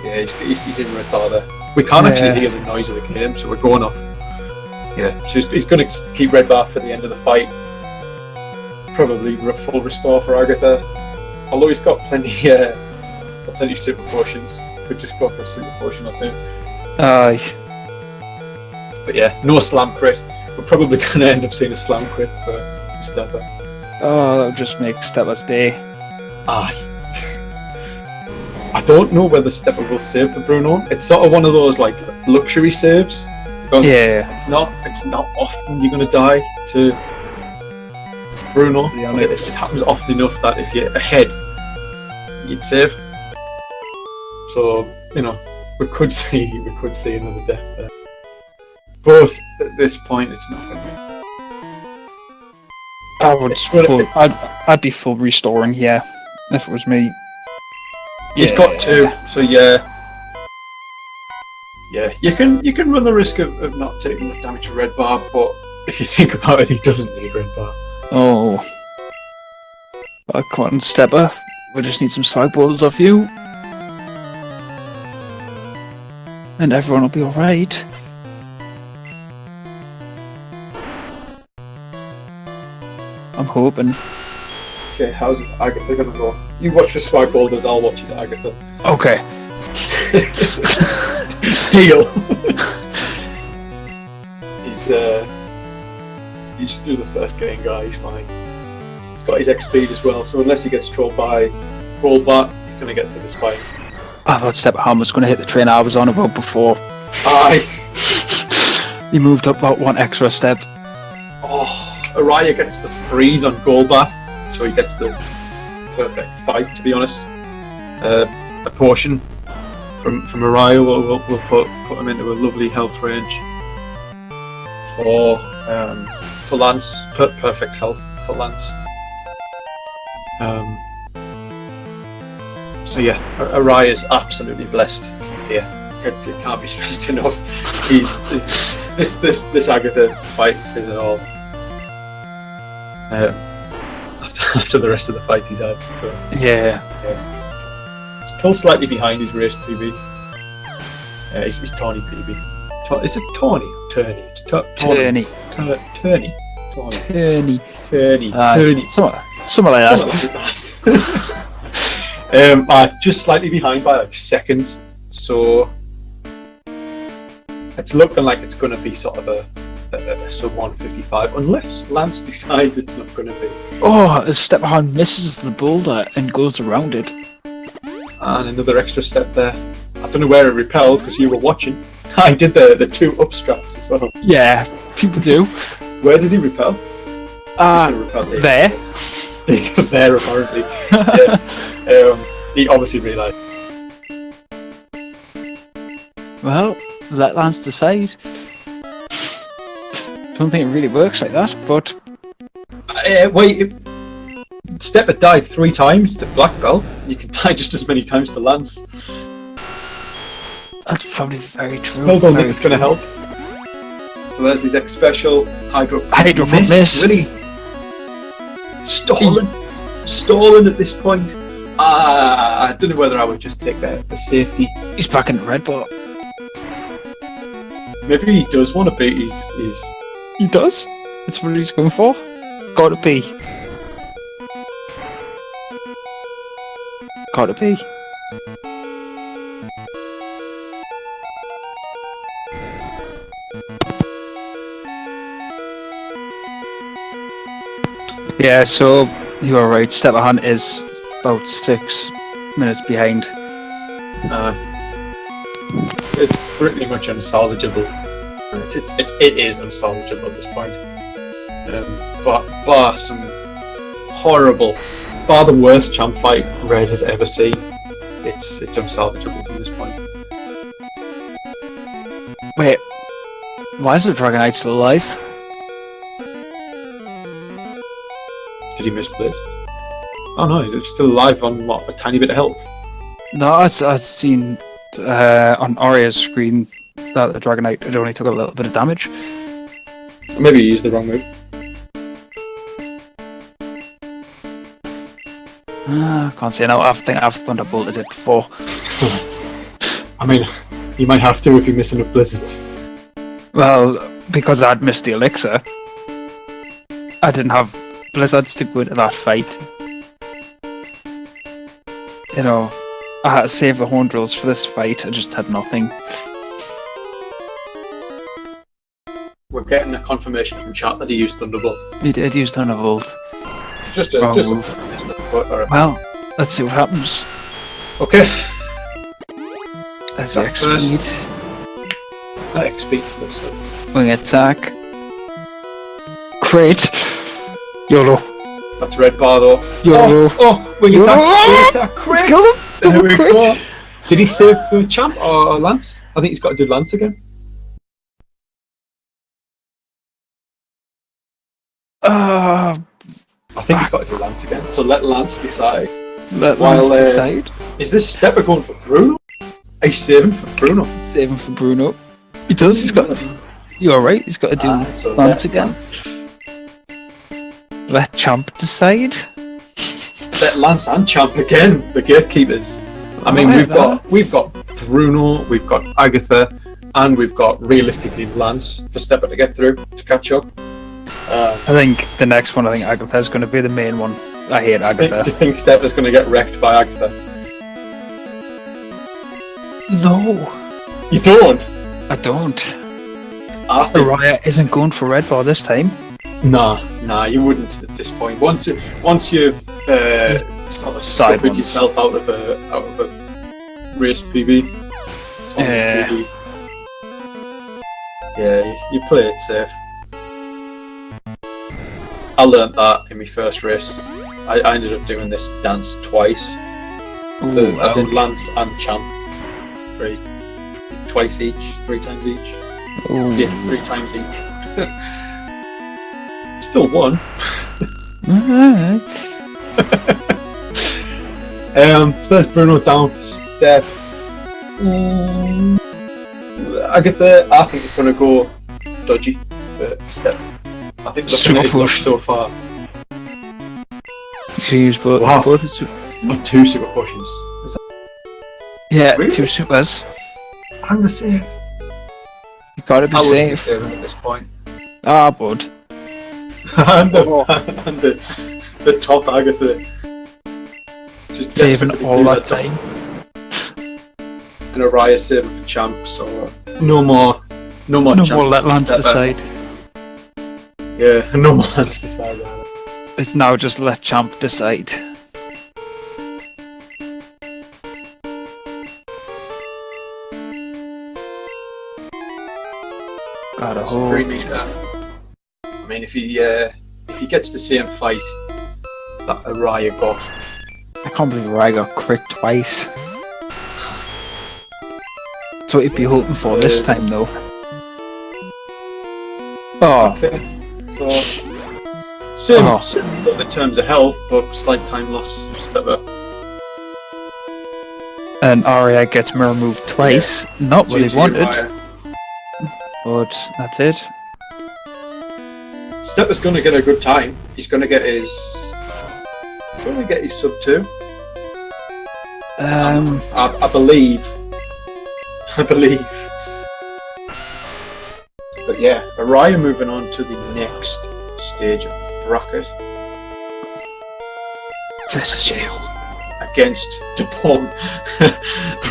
Yeah, he's in red bar there. We can't actually hear the noise of the game, so we're going off. Yeah, so he's going to keep red bar for the end of the fight. Probably full restore for Agatha. Although he's got plenty super potions. Could just go for a super potion or two. Aye. But yeah, no slam crit. We're probably going to end up seeing a slam crit for Steppa. Oh, that would just make Steppa's day. Aye. I don't know whether Steppa will save for Bruno. It's sort of one of those like luxury saves. Because it's not often you're going to die to Bruno. It happens often enough that if you're ahead, you'd save. So, we could see another death there. But at this point, it's not going to be. I'd be full restoring here if it was me. He's got two, so yeah, you can run the risk of not taking enough damage to red bar, but if you think about it, he doesn't need red bar. Oh. Well, come on, Steppa. We just need some swag balls off you. And everyone will be alright. I'm hoping. Okay, how's this Agatha gonna go? You watch the swag boulders, I'll watch his Agatha. Okay. Deal. He just threw the first game guy, he's fine. He's got his X speed as well, so unless he gets trolled by Rollbat, he's gonna get to the spine. I thought Steppehaan was going to hit the train I was on about before. Aye. He moved up about one extra step. Oh, Araya gets the freeze on Golbat, so he gets the perfect fight, to be honest. A potion from Araya will put him into a lovely health range for Lance. Perfect health for Lance. So yeah, Araya's absolutely blessed here. It can't be stressed enough. This Agatha fight says it all. After the rest of the fights he's had, so Yeah. Still slightly behind his race PB. His Tawny PB. Is it Tawny or Turney? It's Turney. Turney. Something like that. Just slightly behind by like a second, so it's looking like it's going to be sort of a sub 155, unless Lance decides it's not going to be. Oh, as Steppehaan misses the boulder and goes around it. And another extra step there. I don't know where it repelled because you were watching. I did the two up straps as well. Yeah, people do. Where did he repel? There. He's there apparently. He obviously realised. Well, let Lance decide. Don't think it really works like that, but... Wait, Steppa died 3 times to Black Belt. You can die just as many times to Lance. That's probably very true. Still don't think it's going to help. So there's his X special. Hydro miss. Really? Stalling at this point. I don't know whether I would just take the safety. He's back in the red bar. Maybe he does want to beat his... He does? That's what he's going for? Gotta be. Gotta be. Yeah, so you are right. Steppehaan is about 6 minutes behind. It's pretty much unsalvageable. It is unsalvageable at this point. But bar some horrible, bar the worst champ fight Red has ever seen. It's unsalvageable from this point. Wait, why is the Dragonite still alive? Did he misplace? Oh no, he's still alive on what, a tiny bit of health. No, I've seen on Araya's screen that the Dragonite it only took a little bit of damage. Maybe he used the wrong move. I can't say now. I think I've thunderbolted it before. I mean, you might have to if you miss enough blizzards. Well, because I'd missed the elixir, I didn't have blizzards to go into that fight. You know, I had to save the horn drills for this fight. I just had nothing. We're getting a confirmation from chat that he used Thunderbolt. He did use Thunderbolt. Just Wrong a move. alright. Well, let's see what happens. Okay. That's the Attack X first. speed. XP. Wing attack. Crit. YOLO. That's red bar though. YOLO. Oh, wing YOLO. attack. Wing attack. Crit. Kill him. There Double we crit. go. Did he save the champ or Lance? I think he's got to do Lance again. Uh, I think he's got to do Lance again. So let Lance decide. let While, Lance decide. Is this Stepper going for Bruno? He's saving for Bruno. Saving for Bruno. He does. He's got. You're right. He's got to do So Lance let again. Let Champ decide. Let Lance and Champ again, the gatekeepers. I mean, we've got Bruno, we've got Agatha, and we've got realistically Lance for Stepper to get through to catch up. I think the next one. I think Agatha's going to be the main one. I hate Do Agatha. you think Stepper's going to get wrecked by Agatha? No, You don't. I don't. I think Araya isn't going for red bar this time. Nah, you wouldn't at this point. Once you've sort of Side scuppered ones. yourself out of a race PB. Yeah. PB. Yeah, you play it safe. I learnt that in my first race. I ended up doing this dance twice. Ooh, I did Lance and Champ. Twice each, 3 times each. ooh. Yeah, 3 times each. Still won. Alright. So there's Bruno down for Steph. Agatha, I think it's going to go dodgy for Steph. I think looking at his luck so far. So you use both. Wow. both Not 2 super potions. Is that yeah, Really? 2 supers. I'm the same. You gotta be I wouldn't be safe. saving at this point. Ah, bud. and the top Agatha. Just Saving desperately all do that top. time. And Araya saving for Champ, so no more No chances more let for Lance Stepper. decide. Yeah, no more Lance decide. It's now just let Champ decide. Gotta That's a hold. 3 meter. I mean, if he gets the same fight that Araya got, I can't believe Araya got crit twice. That's what you'd be hoping for this time, though. Oh, okay. So same Oh. other terms of health, but slight time loss for Stepper. and Araya gets mirror move twice. Not what he GG wanted, Araya. but that's it. Stepper's going to get a good time. He's going to get his. He's going to get his sub 2. I believe. I believe. But yeah, Araya moving on to the next stage of the bracket This is you. against DePom.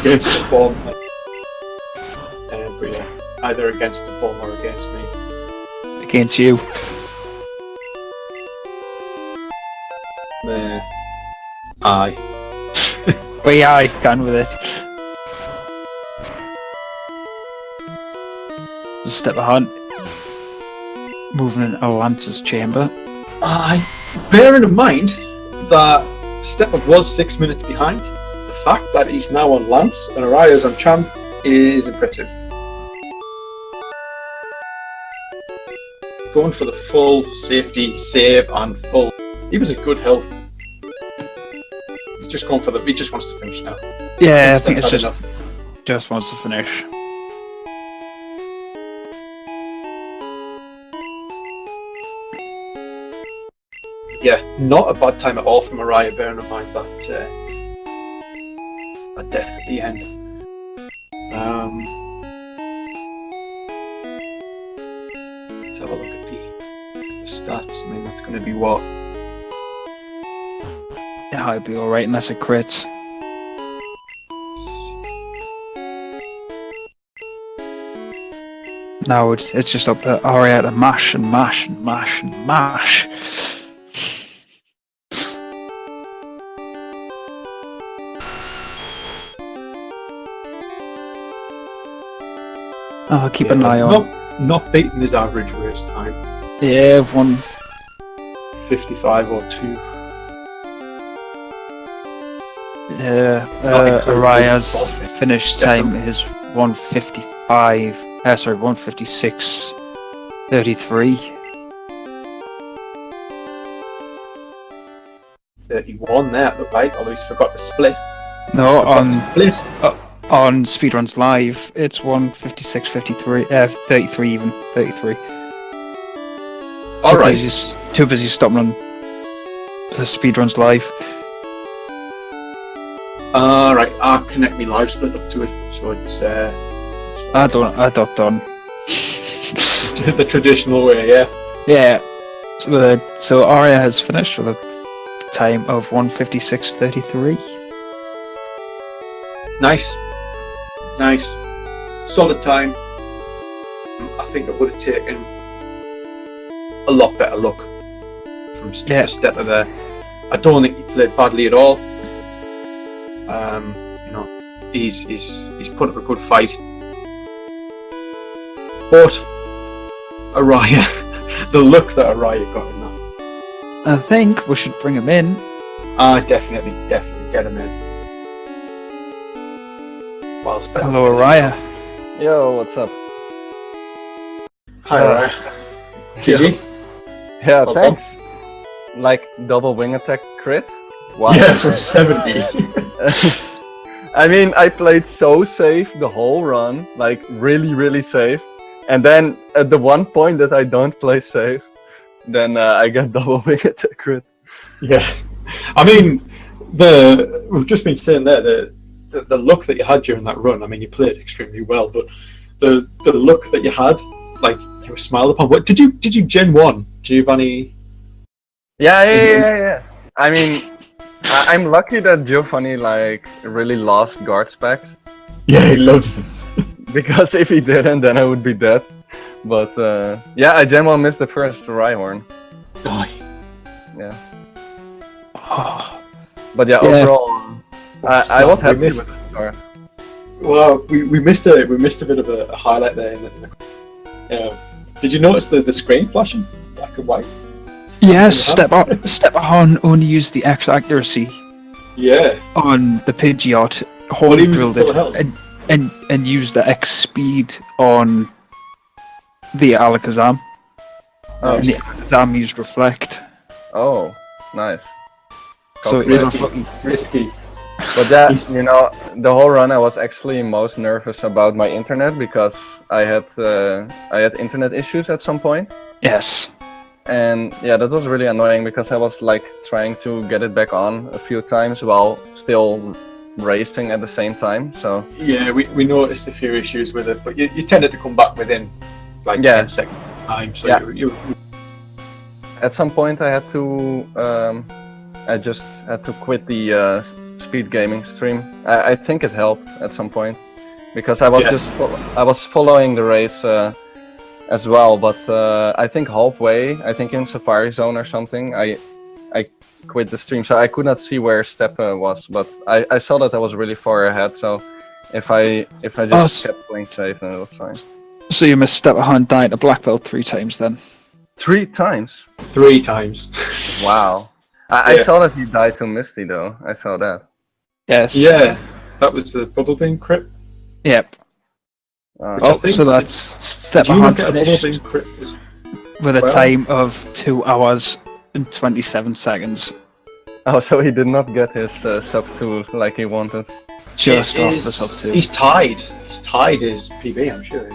Against DePom. But yeah, either against DePom or against me. Against you. Aye. But yeah, I can with it. Steppehaan moving into Lance's chamber. Aye. Bearing in mind that Steppehaan was 6 minutes behind, the fact that he's now on Lance and Araya's on Champ is impressive. Going for the full safety save and full. He was in good health. He's just going for the. He just wants to finish now. Yeah, I think it's Stepp's had just wants to finish. Yeah, not a bad time at all from Araya, bearing in mind that death at the end. Let's have a look at the stats. I mean, that's going to be what? Yeah, I'd be alright unless it crits. Now it's just up to Araya to mash and mash and mash and mash. I'll keep an eye on. Not beating his average race time. Yeah, 1:55 or 2. Yeah, Araya's finish time is 1:55. Sorry, 1:56.33. 31 there at the bike, although he's forgot to split. No, on Speedruns Live, it's 1:56.53. 33 even. 33. Alright. Too busy stopping on the Speedruns Live. Alright, I'll connect me live split up to it, so it's I don't done. the traditional way, yeah. Yeah. So Araya has finished with a time of 1:56.33. Nice. Solid time. I think it would have taken a lot better luck from Stepper there. I don't think he played badly at all. You know, he's put up a good fight. But Araya, the look that Araya got in that. I think we should bring him in. Definitely get him in. Whilst Hello, Araya. Yo, what's up? Hi, Araya. GG. Yeah, Well thanks. Like double wing attack crit? Wow. Yeah, from 70. I mean, I played so safe the whole run, like really safe. And then at the one point that I don't play safe, then I get double wing attack crit. Yeah. I mean, we've just been saying there, the look that you had during that run, I mean, you played extremely well, but the look that you had, like, you were smiled upon. What did you Gen 1? Giovanni? Yeah. I mean, I'm lucky that Giovanni like really lost guard specs. Yeah, he loves them. Because if he didn't, then I would be dead. But yeah, I Gen 1 missed the first Rhyhorn. Oh. Yeah. Oh, But yeah, overall, I was happy with the score. Well, we missed a bit of a highlight there. Did you notice the screen flashing black and white? yes, Steppehaan only used the X accuracy Yeah. on the Pidgeot, But Horny he was drilled at full it, health. and used the X speed on the Alakazam. Oh, And the Alakazam used Reflect. oh, nice. So it Calculated. was Risky. But yeah, you know, the whole run I was actually most nervous about my internet because I had internet issues at some point. yes. And yeah, that was really annoying because I was like trying to get it back on a few times while still racing at the same time. So Yeah, we noticed a few issues with it, but you tended to come back within like Yeah. 10 seconds time. So Yeah. you at some point I had to, I just had to quit the speed gaming stream. I think it helped at some point because I was I was following the race as well, but I think halfway, I think in Safari Zone or something, I quit the stream, so I could not see where Steppe was. But I saw that I was really far ahead. So if I just kept playing safe, then it was fine. So you missed Steppehaan dying to black belt 3 times then? 3 times. 3 times. Wow. I saw that he died to Misty though. I saw that. Yes. Yeah, that was the bubble beam crit. Yep. I think so that's Did you not Steppehaan get a bubble finished beam crit? with a well? time of 2 hours and 27 seconds. Oh, so he did not get his sub 2 like he wanted. Just off the sub 2. He's tied. He's tied his PB, I'm sure.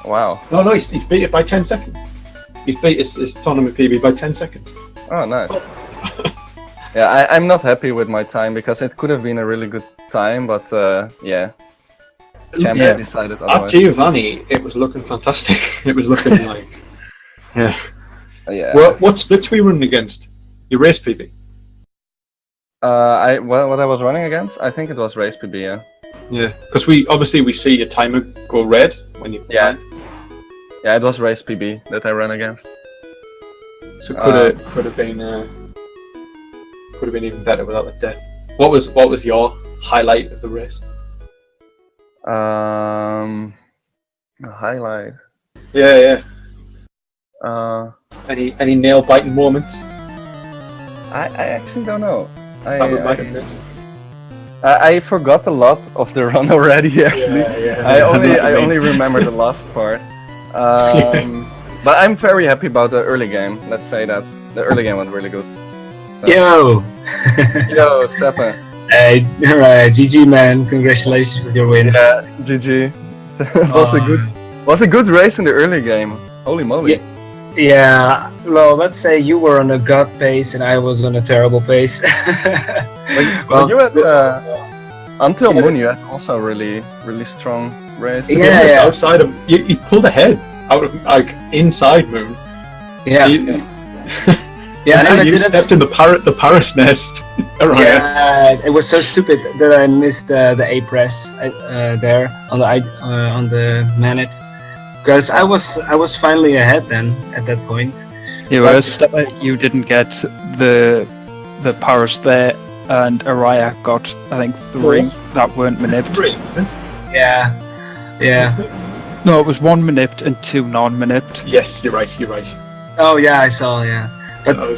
Wow. No, he's beat it by 10 seconds. He's beat his tournament PB by 10 seconds. Oh, nice. Yeah, I'm not happy with my time because it could have been a really good time, but yeah. Champion decided otherwise. At Giovanni, it was looking fantastic. It was looking like... Yeah. Yeah. Well, what splits were you running against? Your race PB? What I was running against? I think it was race PB, yeah. Yeah, because we see your timer go red when you Yeah. Yeah, it was race PB that I ran against. So could have been even better without the death. What was your highlight of the race? A highlight. Yeah. Uh, Any nail biting moments? I actually don't know. That we might have missed. I forgot a lot of the run already. Actually, I only remember the last part. But I'm very happy about the early game. Let's say that the early game was really good. So. Yo! Yo, Steppehaan. Hey, alright, GG man, congratulations with your win. Yeah, GG. was a good race in the early game. Holy moly. Yeah, well, let's say you were on a god pace and I was on a terrible pace. Well, you had until Moon, you had also really strong race. Yeah. Outside of you pulled ahead out of like inside Moon. Yeah. Yeah, and you stepped in the Paris nest. Araya. Yeah, it was so stupid that I missed the A press there on the Manip, because I was finally ahead then at that point. You didn't get the Paris there, and Araya got I think 3 that weren't manipped. 3. Yeah. No, it was 1 manipped and 2 non-manipped. Yes, you're right. Oh yeah, I saw. Yeah. But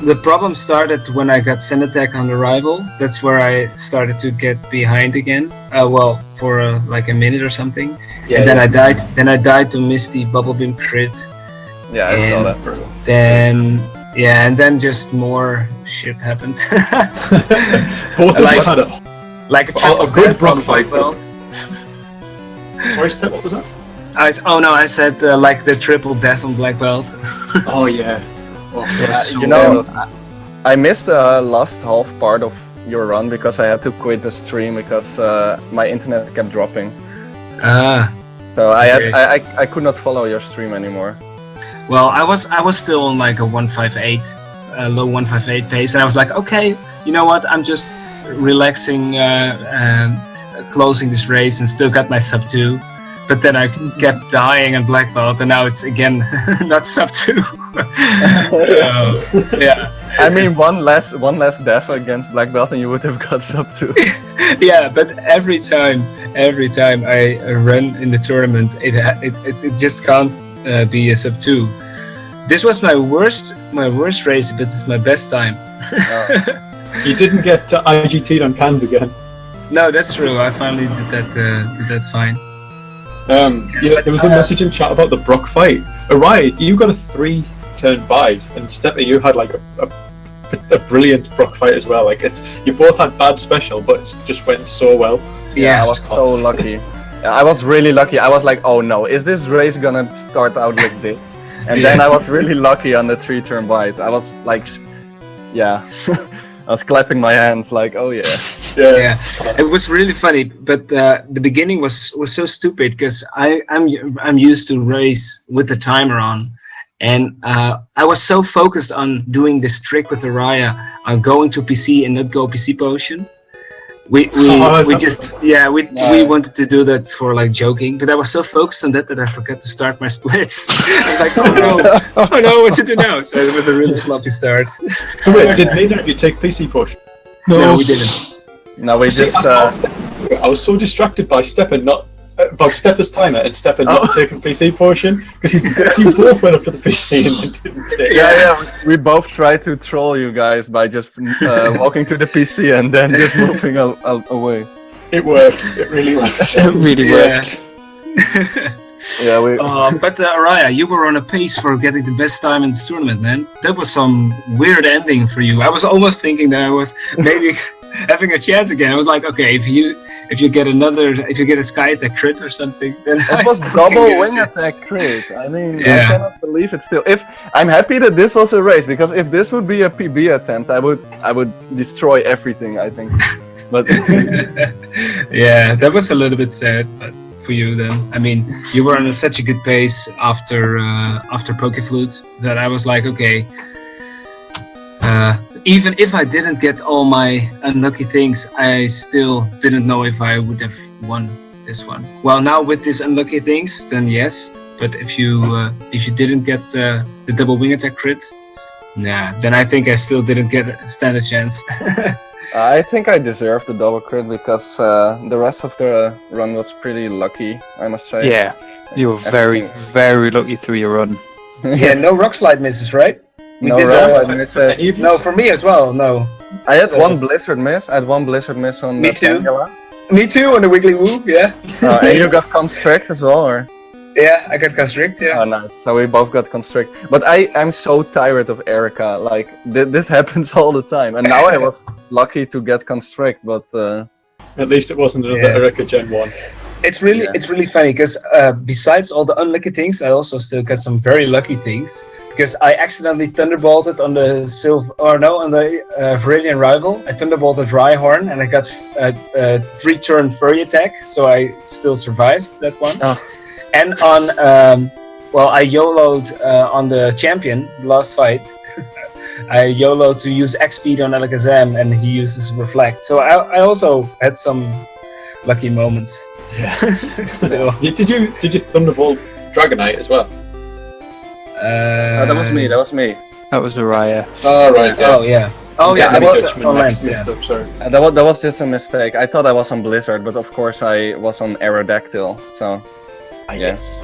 the problem started when I got Send Attack on arrival. That's where I started to get behind again. Well, for like a minute or something. Yeah, and then I died. Then I died to Misty Bubble Beam crit. Yeah, I saw that. And then just more shit happened. Both of us had a good Brock fight. Sorry, Steph, what was that? I said like the triple death on black belt. Oh yeah. You know, I missed the last half part of your run because I had to quit the stream because my internet kept dropping. So I could not follow your stream anymore. Well, I was still on like a 158, low 158 pace, and I was like, okay, you know what? I'm just relaxing, closing this race, and still got my sub 2. But then I kept dying on black belt, and now it's again not sub 2. Yeah. I mean, one less death against black belt, and you would have got sub 2. Yeah, but every time I run in the tournament, it just can't be a sub 2. This was my worst race, but it's my best time. You didn't get IGT'd on cans again. No, that's true. I finally did that fine. There was a message in chat about the Brock fight. Araya, you got a 3-turn bide, and Steppe, you had like a brilliant Brock fight as well. Like you both had bad special, but it just went so well. Yeah, I was so lucky. I was really lucky. I was like, oh no, is this race gonna start out like this? And then I was really lucky on the 3-turn bite. I was like, yeah. I was clapping my hands like, oh yeah. Yeah. It was really funny, but the beginning was so stupid because I'm used to race with the timer on, and I was so focused on doing this trick with Araya on going to PC and not go PC potion, we just we wanted to do that for like joking, but I was so focused on that I forgot to start my splits. I was like, oh no, what to do now? So it was a really sloppy start. So wait, did neither of you take PC push? No, we didn't. No, we just. I was so distracted by Steppehaan by Steppe's timer and Steppehaan not taking PC portion because you both went up to the PC and then didn't take. Yeah, we both tried to troll you guys by just walking to the PC and then just moving away. It worked. It really worked. It really worked. Yeah, we. But Araya, you were on a pace for getting the best time in this tournament, man. That was some weird ending for you. I was almost thinking that I was maybe having a chance again. I was like, okay, if you get a sky attack crit or something, then it was double wing attack crit. I mean, I cannot believe it still. If I'm happy that this was a race, because if this would be a PB attempt, I would destroy everything, I think. But yeah, that was a little bit sad, but for you then. I mean, you were on such a good pace after Pokeflute that I was like, okay. Even if I didn't get all my unlucky things, I still didn't know if I would have won this one. Well, now with these unlucky things, then yes. But if you didn't get the double wing attack crit, nah, then I think I still didn't stand a chance. I think I deserved the double crit because the rest of the run was pretty lucky, I must say. Yeah, you were very, very lucky through your run. Yeah, no rock slide misses, right? No rock slide misses. No, for me as well, no. I had one blizzard miss. I had one blizzard miss on me the too. Tangela. Me too, on the Wiggly Woo, yeah. And you got constrict as well, or? Yeah, I got constrict, yeah. Oh, nice. So we both got constrict. But I'm so tired of Erica. Like, this happens all the time. And now I was lucky to get constrict, but... At least it wasn't another Erica Gen 1. It's really funny, because besides all the unlucky things, I also still got some very lucky things. Because I accidentally thunderbolted on the Viridian Rival. I thunderbolted Rhyhorn, and I got a 3-turn Furry attack, so I still survived that one. Oh. And on, I YOLO'd on the champion, the last fight. I YOLO'd to use X-Speed on Alakazam, and he uses Reflect. So I also had some lucky moments. Yeah. Still. Did you Thunderbolt Dragonite as well? that was me. That was Araya. Oh, right. Yeah. Oh, yeah. Oh, yeah, that was on Lance, yeah. Sorry. That was just a mistake. I thought I was on Blizzard, but of course I was on Aerodactyl, so... Yes.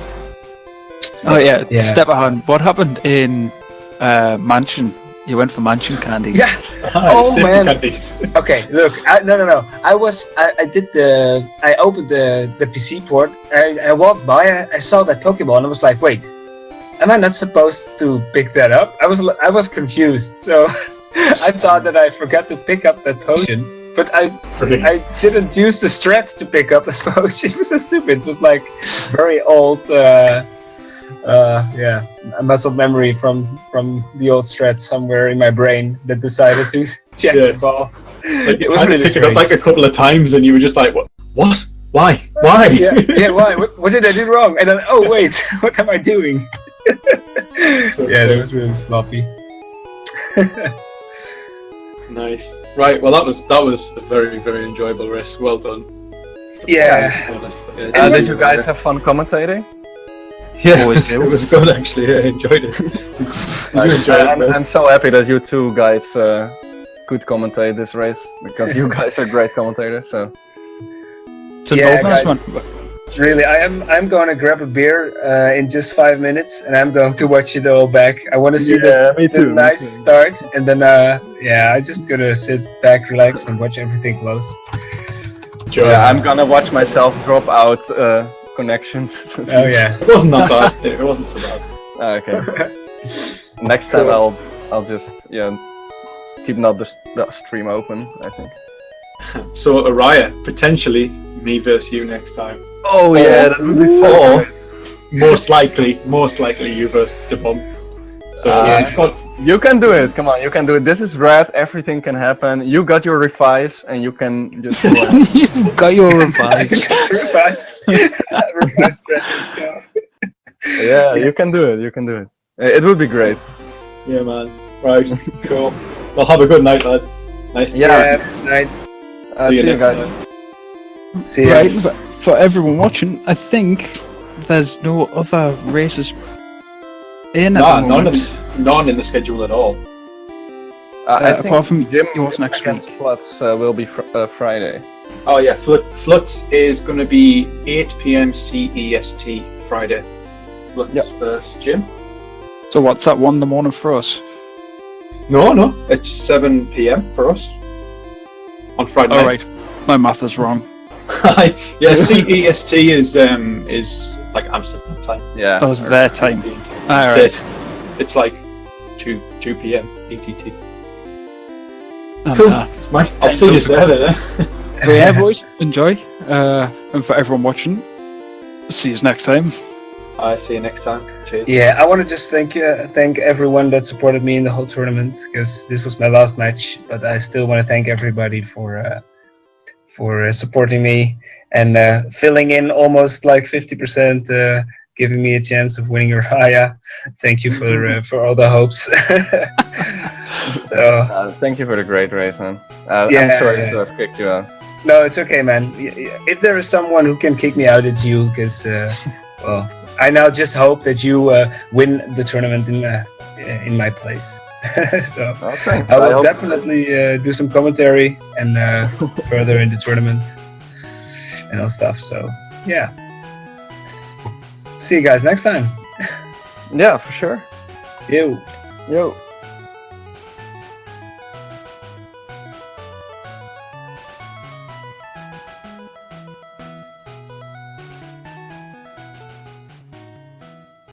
Oh yeah, Steppehaan, what happened in Mansion? You went for Mansion candies. Yeah. Oh man. Candies. Okay, look. No. I opened the PC port. I walked by. I saw that Pokemon. I was like, wait, am I not supposed to pick that up? I was confused. So I thought that I forgot to pick up that potion. But I didn't use the strat to pick up the potion. It was so stupid. It was like very old, a muscle memory from the old strat somewhere in my brain that decided to check the ball. Like it was really picked it up like a couple of times, and you were just like, "What? Why? Yeah. Why? What did I do wrong?" And then, oh wait, what am I doing? That was really sloppy. Nice. Right. Well, that was a very, very enjoyable race. Well done. Yeah. Did you guys have fun commentating? Yeah, it was good actually. I enjoyed it. You enjoyed it, I'm so happy that you two guys could commentate this race because you guys are great commentators. So. It's an organized one. Really, I'm going to grab a beer in just 5 minutes, and I'm going to watch it all back. I want to see the nice start, and then I'm just gonna sit back, relax, and watch everything close. Sure. Yeah, I'm gonna watch myself drop out connections. Oh yeah, it wasn't that bad. It wasn't so bad. Okay. Next time I'll just keep not the stream open. I think. So Araya, potentially me versus you next time. Oh yeah, that would be so great. Most likely you versus the bomb. So you can do it. Come on, you can do it. This is red. Everything can happen. You got your revives, and you can just. You got your revives. Revives. Revives. Let's go. Yeah, you can do it. You can do it. It would be great. Yeah, man. Right. Cool. Well, have a good night, lads. Nice. Yeah. Night. See you guys. See ya. Right, but for everyone watching, I think there's no other races in at Nah, the moment. none in the schedule at all. I think apart from Jim yours next against week. Flutz will be Friday. Oh yeah, Flutz is going to be 8 p.m. CEST Friday. Flutz Yep. versus Jim. So what's that 1 in the morning for us? No, it's 7 p.m. for us on Friday All night. right, my math is wrong. Yeah, CEST is like Amsterdam time. Yeah. That was their time. ET. All right. It's like 2 p.m. ETT. And, Cool. I'll see you there then. but yeah, boys, enjoy. And for everyone watching, see you next time. I see you next time. Cheers. Yeah, I want to just thank everyone that supported me in the whole tournament, because this was my last match. But I still want to thank everybody for supporting me and filling in almost like 50%, giving me a chance of winning Araya. Thank you for all the hopes. So Thank you for the great race, man. Yeah, I'm sorry yeah. to have kicked you out. no, it's okay, man. If there is someone who can kick me out, it's you, because well, I now just hope that you win the tournament in my place. So Oh, thanks. I will hope- definitely do some commentary and further in the tournament and all stuff. So yeah, see you guys next time. Yeah, for sure. You. Yo.